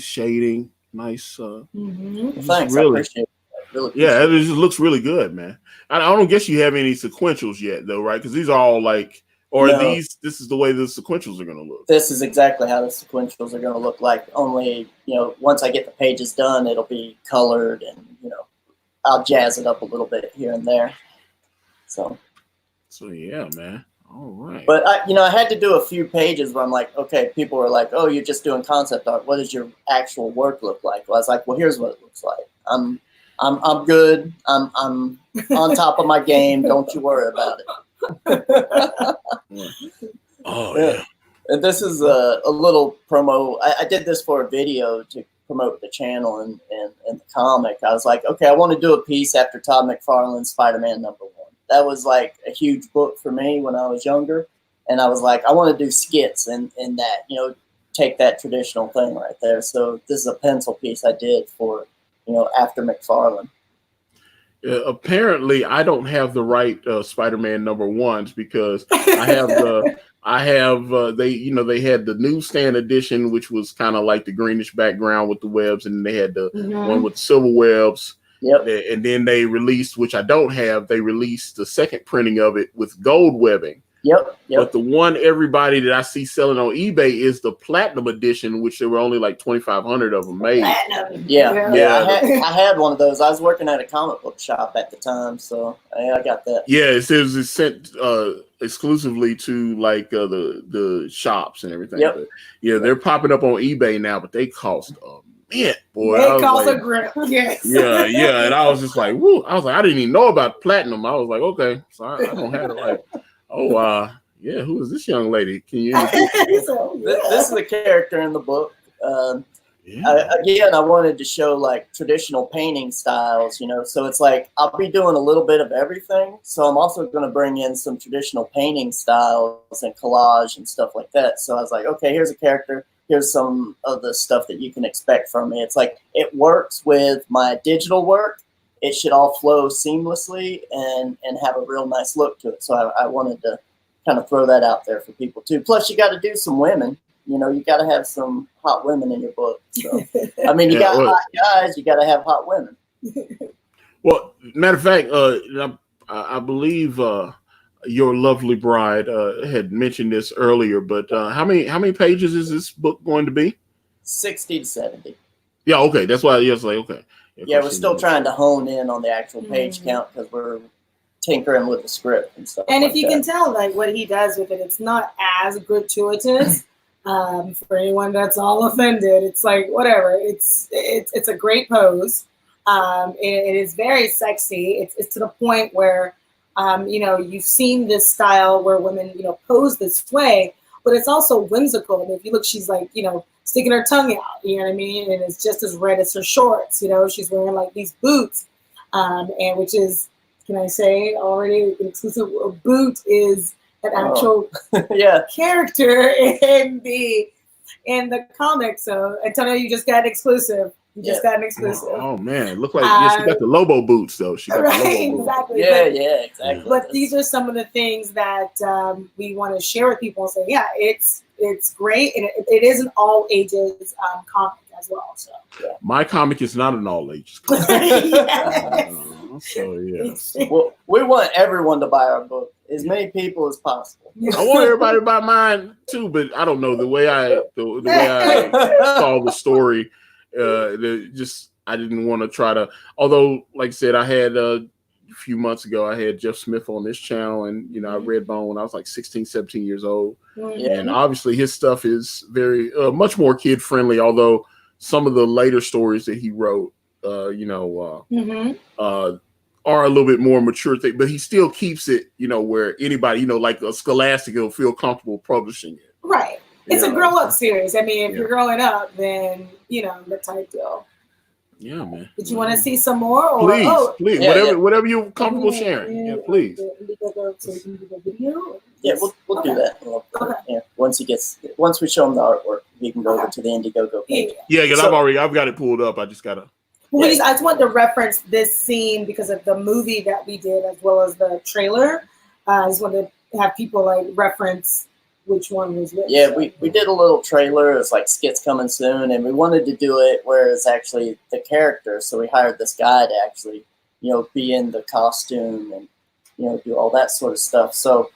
shading. Nice Thanks, really, I appreciate it. Really yeah, appreciate it just looks really good, man. I don't guess you have any sequentials yet though, right? Because these are all like, or No. this is the way the sequentials are gonna look. This is exactly how the sequentials are going to look like. Only, once I get the pages done, it'll be colored and, I'll jazz it up a little bit here and there. So Yeah, man. All right. But I had to do a few pages where I'm like, okay, people were like, oh, you're just doing concept art. What does your actual work look like? Well, I was like, well, here's what it looks like. I'm good. I'm on top of my game. Don't you worry about it. Oh yeah. And this is a little promo. I did this for a video to promote the channel and the comic. I was like, okay, I want to do a piece after Todd McFarlane's Spider-Man #1. That was like a huge book for me when I was younger. And I was like, I want to do skits in that, take that traditional thing right there. So this is a pencil piece I did for, after McFarlane. Apparently, I don't have the right Spider-Man #1s because I have they had the newsstand edition, which was kind of like the greenish background with the webs, and they had the one with silver webs. Yep. And then they released, which I don't have, they released the second printing of it with gold webbing. Yep. But the one everybody that I see selling on eBay is the platinum edition, which there were only like 2,500 of them made. Yeah. I had one of those. I was working at a comic book shop at the time, so I got that. Yeah, it says it's sent exclusively to like the shops and everything. Yep. But, yeah, they're popping up on eBay now, but they cost a mint, boy. They cost a grip. Yes. Yeah, and I was just like, woo. I was like, I didn't even know about platinum. I was like, okay, so I don't have it. Like, oh, yeah, who is this young lady? Can you? This is the character in the book. Again, I wanted to show like traditional painting styles, so it's like I'll be doing a little bit of everything. So I'm also going to bring in some traditional painting styles and collage and stuff like that. So I was like, okay, here's a character. Here's some of the stuff that you can expect from me. It's like it works with my digital work. It should all flow seamlessly and have a real nice look to it. So I wanted to kind of throw that out there for people too. Plus, you got to do some women. You got to have some hot women in your book. So, I mean, you got hot guys, you got to have hot women. Well, matter of fact, I believe your lovely bride had mentioned this earlier, but how many pages is this book going to be? 60 to 70. Yeah, okay. That's why I was like, okay. Yeah, we're still trying to hone in on the actual page count because we're tinkering with the script and stuff. And if you can tell, like what he does with it, it's not as gratuitous. For anyone that's all offended, it's like whatever. It's a great pose. It is very sexy. It's to the point where you've seen this style where women pose this way, but it's also whimsical. I mean, if you look, she's like sticking her tongue out. You know what I mean? And it's just as red as her shorts. She's wearing like these boots, and which is, can I say already, an exclusive boot is an actual character in the comic. So Antonio, you just got an exclusive. You just got an exclusive. Oh man, look like she got the Lobo boots though. She got the Lobo exactly. boots. Yeah, exactly. But these are some of the things that we want to share with people and say, yeah, it's great, and it is an all ages comic as well. So my comic is not an all ages comic. So yes. Well, we want everyone to buy our book, as many people as possible. I want everybody to buy mine too, but I don't know the way I saw the story. I didn't want to try to. Although, like I said, I had a few months ago, I had Jeff Smith on this channel, and I read Bone when I was like 16, 17 years old, and obviously his stuff is very much more kid friendly. Although some of the later stories that he wrote, are a little bit more mature thing, but he still keeps it, where anybody, like a Scholastic will feel comfortable publishing it. Right. It's a grow up series. I mean, if you're growing up, then the type deal. Yeah, man. Did you want to see some more? Or, please, whatever you're comfortable sharing. Yeah, please. Yeah, we'll do that. Okay. Yeah. Once we show him the artwork, you can go over to the IndieGoGo page. Yeah, because I've got it pulled up. I just gotta. Well, I just wanted to reference this scene because of the movie that we did, as well as the trailer. I just wanted to have people like reference which one was which. Yeah, we did a little trailer. It's like Skits coming soon, and we wanted to do it where it's actually the character. So we hired this guy to actually, be in the costume and, do all that sort of stuff. So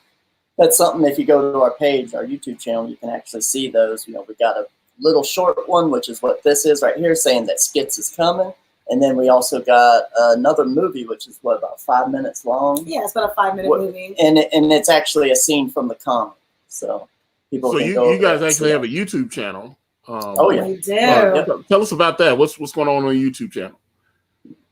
that's something, if you go to our page, our YouTube channel, you can actually see those. We got a little short one, which is what this is right here, saying that Skits is coming. And then we also got another movie, which is about 5 minutes long. Yeah, it's about a 5-minute movie. And it's actually a scene from the comic. So people. So you guys actually have a YouTube channel. Oh yeah, we do. Tell us about that. What's going on the YouTube channel?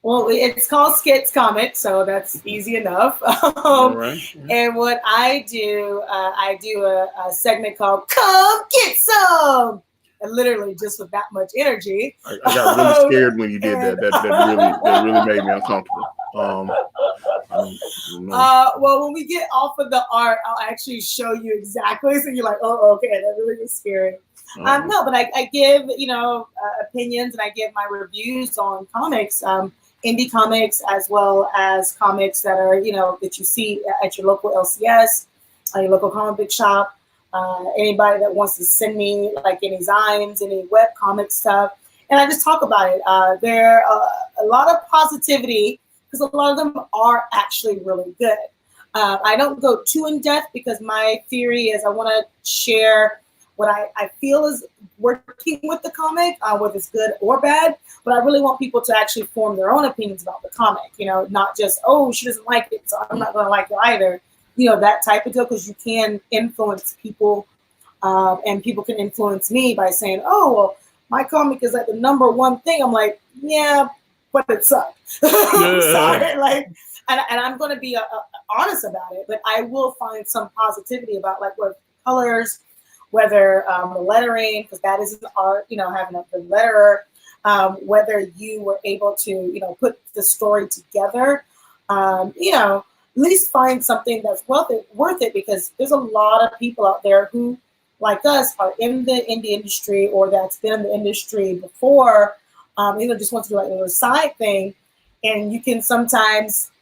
Well, it's called Skits Comic, so that's easy enough. Right. And what I do a segment called "Come Get Some." And literally just with that much energy. I got really scared when you did that. That really made me uncomfortable. Well, when we get off of the art, I'll actually show you exactly. So you're like, oh, okay, that really was scary. No, but I give, opinions, and I give my reviews on comics, indie comics, as well as comics that are, that you see at your local LCS, your local comic book shop. Anybody that wants to send me like any zines, any web comic stuff, and I just talk about it. There a lot of positivity because a lot of them are actually really good. I don't go too in depth because my theory is I want to share what I feel is working with the comic, whether it's good or bad. But I really want people to actually form their own opinions about the comic. Not just she doesn't like it, so I'm not going to like it either. That type of deal, because you can influence people and people can influence me by saying, oh, well, my comic is like the number one thing. I'm like, yeah, but it sucked. I'm sorry. And I'm going to be honest about it, but I will find some positivity about like what colors, whether the lettering, because that is an art, having a good letterer, whether you were able to, put the story together, at least find something that's worth it, because there's a lot of people out there who, like us, are in the indie industry or that's been in the industry before, just want to do like a little side thing. And you can sometimes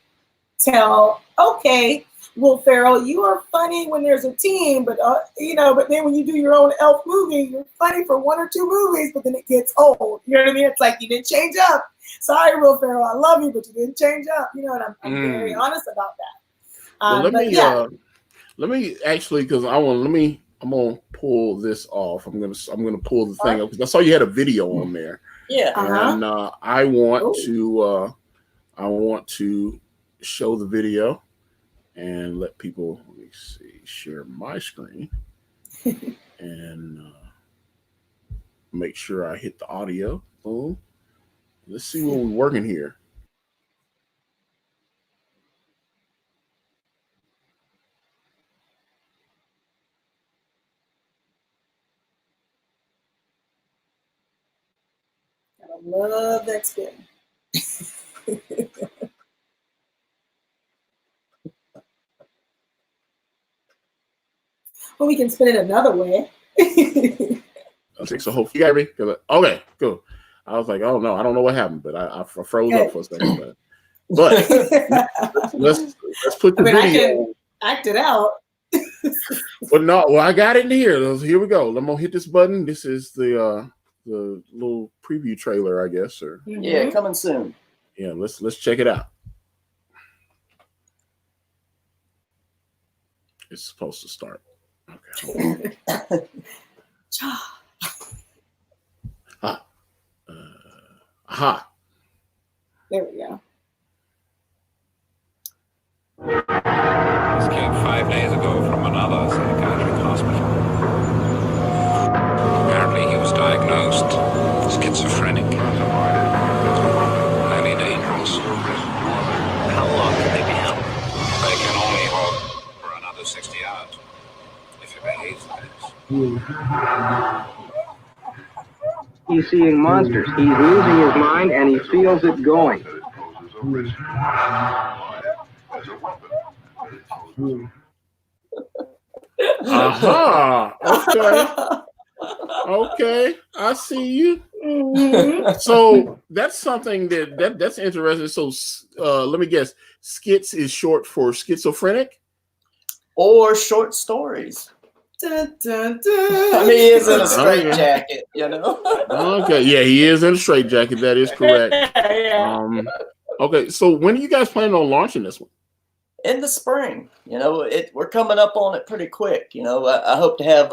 tell, okay, Will Ferrell, you are funny when there's a team, but but then when you do your own Elf movie, you're funny for 1 or 2 movies, but then it gets old. You know what I mean? It's like you didn't change up. Sorry, Will Ferrell, I love you, but you didn't change up. And I'm very honest about that. Let me actually, because I'm gonna pull this off. I'm gonna pull the thing up because I saw you had a video on there. Yeah. And I want to show the video and let people, let me see, share my screen and make sure I hit the audio. Boom. Let's see what we're working here. I love that spin. Well, we can spin it another way. Okay, so hopefully you got me. Okay, cool. I was like, oh no, I don't know what happened, but I froze up for a second. But let's put the video. I can act it out. Well, I got it in here. Here we go. I'm gonna hit this button. This is the little preview trailer, I guess, or yeah, coming soon. Yeah, let's check it out. It's supposed to start. Okay. Aha. There we go. Escaped 5 days ago from another psychiatric hospital. Apparently he was diagnosed schizophrenic. Highly dangerous. How long can they be held? They can only hold for another 60 hours. If he behaves nice. He's seeing monsters. He's losing his mind and he feels it going. Aha! Okay. Okay, I see you. Mhm. So that's something that's interesting. So let me guess. Skits is short for schizophrenic. Or short stories. Dun, dun, dun. I mean, he is in a Okay. straitjacket, you know. Okay, yeah, he is in a straitjacket. That is correct. Yeah. Okay, so when are you guys planning on launching this one? In the spring, you know, we're coming up on it pretty quick. You know, I hope to have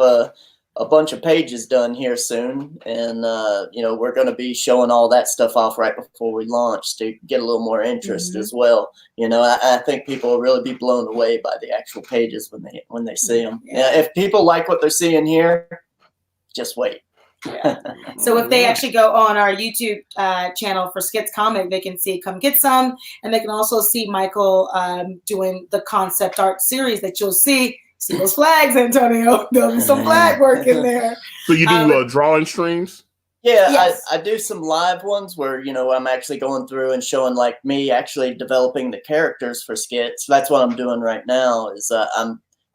a bunch of pages done here soon, and you know, we're going to be showing all that stuff off right before we launch to get a little more interest as well. You know, I think people will really be blown away by the actual pages when they see them. Yeah, if people like what they're seeing here, just wait. So if they actually go on our YouTube channel for Skits Comic, they can see Come Get Some, and they can also see Michael doing the concept art series that you'll see. See those flags, Antonio. There'll be some flag work in there. So you do drawing streams? Yeah, Yes. I do some live ones where, you know, I'm actually going through and showing like me actually developing the characters for skits. That's what I'm doing right now is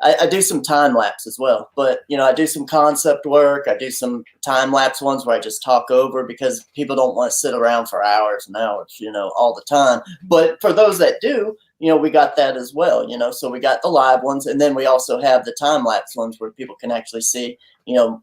I do some time lapse as well, but you know, I do some concept work. I do some time lapse ones where I just talk over because people don't want to sit around for hours and hours, you know, all the time. But for those that do, you know, we got that as well, you know, so we got the live ones, and then we also have the time lapse ones where people can actually see, you know,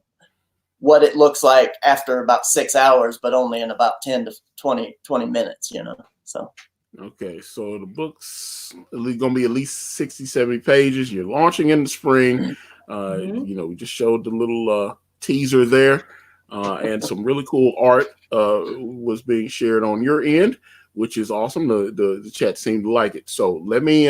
what it looks like after about 6 hours, but only in about 10 to 20 minutes, you know, so. Okay, so the book's going to be at least 60, 70 pages. You're launching in the spring. You know, we just showed the little teaser there, and some really cool art was being shared on your end, which is awesome. The chat seemed to like it. So let me,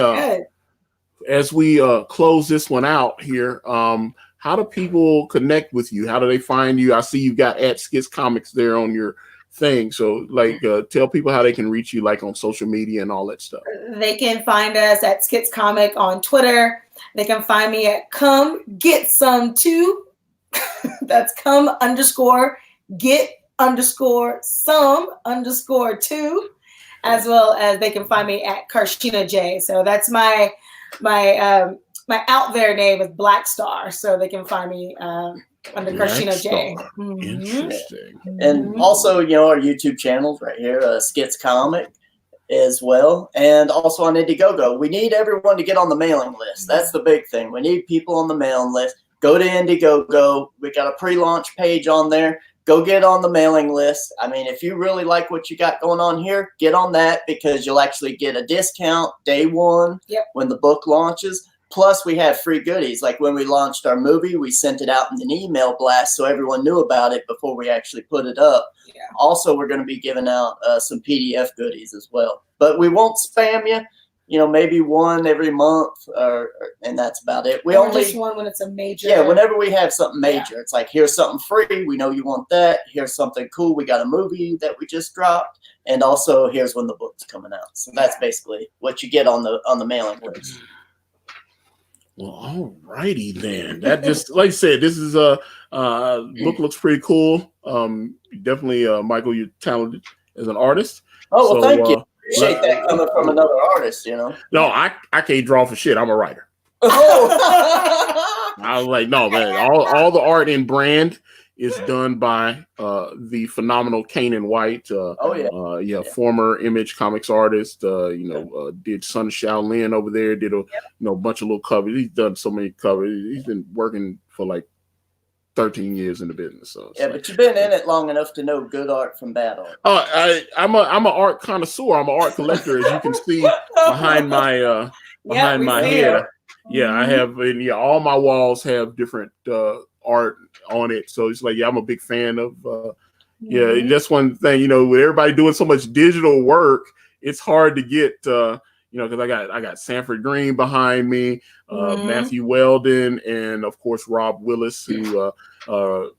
as we close this one out here, how do people connect with you? How do they find you? I see you've got @Skits Comics there on your thing. So like tell people how they can reach you like on social media and all that stuff. They can find us at Skits Comic on Twitter. They can find me at Come Get Some Too. That's come_get_some_2, as well as they can find me at Karshina J. So that's my out there name is Black Star. So they can find me under Karshina J. Interesting. And also, you know, our YouTube channels right here, Skits Comic as well. And also on IndieGoGo. We need everyone to get on the mailing list. That's the big thing. We need people on the mailing list. Go to IndieGoGo. We got a pre-launch page on there. Go get on the mailing list. I mean, if you really like what you got going on here, get on that because you'll actually get a discount day one when the book launches. Plus, we have free goodies. Like when we launched our movie, we sent it out in an email blast so everyone knew about it before we actually put it up. Yeah. Also, we're going to be giving out some PDF goodies as well. But we won't spam you. You know, maybe one every month, and that's about it. We only just one when it's a major. Yeah, whenever we have something major, it's like here's something free. We know you want that. Here's something cool. We got a movie that we just dropped, and also here's when the book's coming out. So that's basically what you get on the mailing list. Well, all righty then. That just like I said, this is a book looks pretty cool. Definitely, Michael, you're talented as an artist. Oh, well, thank you. Appreciate that coming from another artist, you know. No, I can't draw for shit. I'm a writer. Oh. I was like, no, man. All the art and brand is done by the phenomenal Kanan White. Former Image Comics artist. Did Son of Shaolin over there. Did a bunch of little covers. He's done so many covers. He's been working for like 13 years in the business. So but you've been in it long enough to know good art from bad art. I'm an art connoisseur. I'm an art collector, as you can see behind my head. Yeah, I have, and all my walls have different art on it. So it's like, I'm a big fan of. That's one thing. With everybody doing so much digital work, it's hard to get. Because I got Sanford Green behind me, Matthew Weldon, and of course Rob Willis, who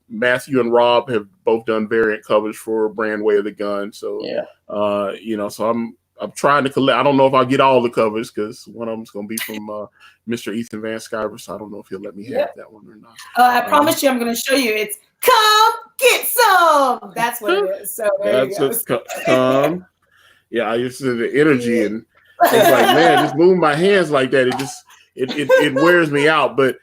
Matthew and Rob have both done variant covers for Brand Way of the Gun. So so I'm trying to collect. I don't know if I'll get all the covers because one of them's going to be from Mr. Ethan Van Sciver. So I don't know if he'll let me have that one or not. I promise you, I'm going to show you. It's Come Get Some. That's what it is. So there you go. Come. Yeah, I used to the energy and. It's like, man, just moving my hands like that, it wears me out. But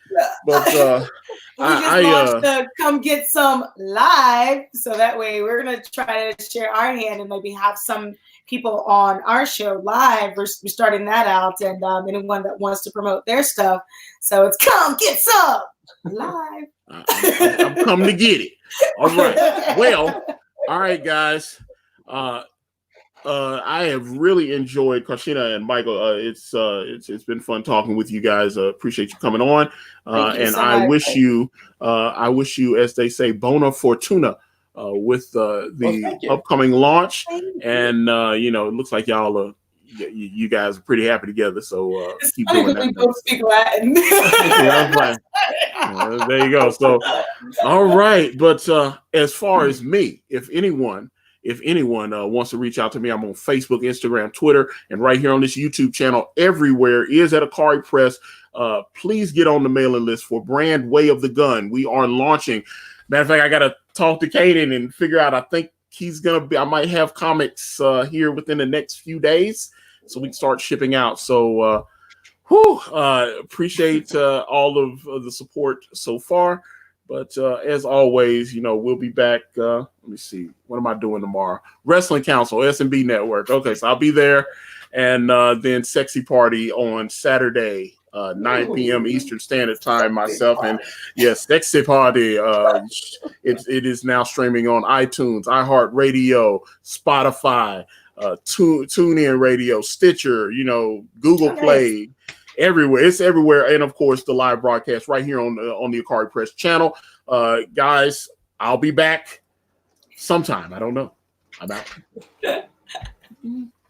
We just launched the Come Get Some live, so that way we're gonna try to share our hand and maybe have some people on our show live. We're starting that out, and anyone that wants to promote their stuff. So it's Come Get Some live. I'm coming to get it. All right. Well, all right, guys. I have really enjoyed Karshina and Michael. It's been fun talking with you guys. Appreciate you coming on. And so I wish you, as they say, bona fortuna with the upcoming launch. And it looks like y'all are. You guys are pretty happy together, so keep doing that. We both speak Latin. There you go. So, all right. But as far as me, if anyone wants to reach out to me, I'm on Facebook, Instagram, Twitter, and right here on this YouTube channel. Everywhere is at Akari Press. Please get on the mailing list for Brand Way of the Gun. We are launching. Matter of fact, I got to talk to Kaden and figure out. I think I might have comics here within the next few days, so we can start shipping out. So, appreciate all of the support so far. But as always, we'll be back. Let me see. What am I doing tomorrow? Wrestling Council, S&B Network. Okay, so I'll be there. And then Sexy Party on Saturday, 9 p.m. Eastern Standard Time, myself. And yes, Sexy Party. It is now streaming on iTunes, iHeartRadio, Spotify, TuneIn Radio, Stitcher, Google Play. Everywhere. It's everywhere. And of course, the live broadcast right here on the Akari Press channel. Guys, I'll be back sometime. I don't know. I'm out.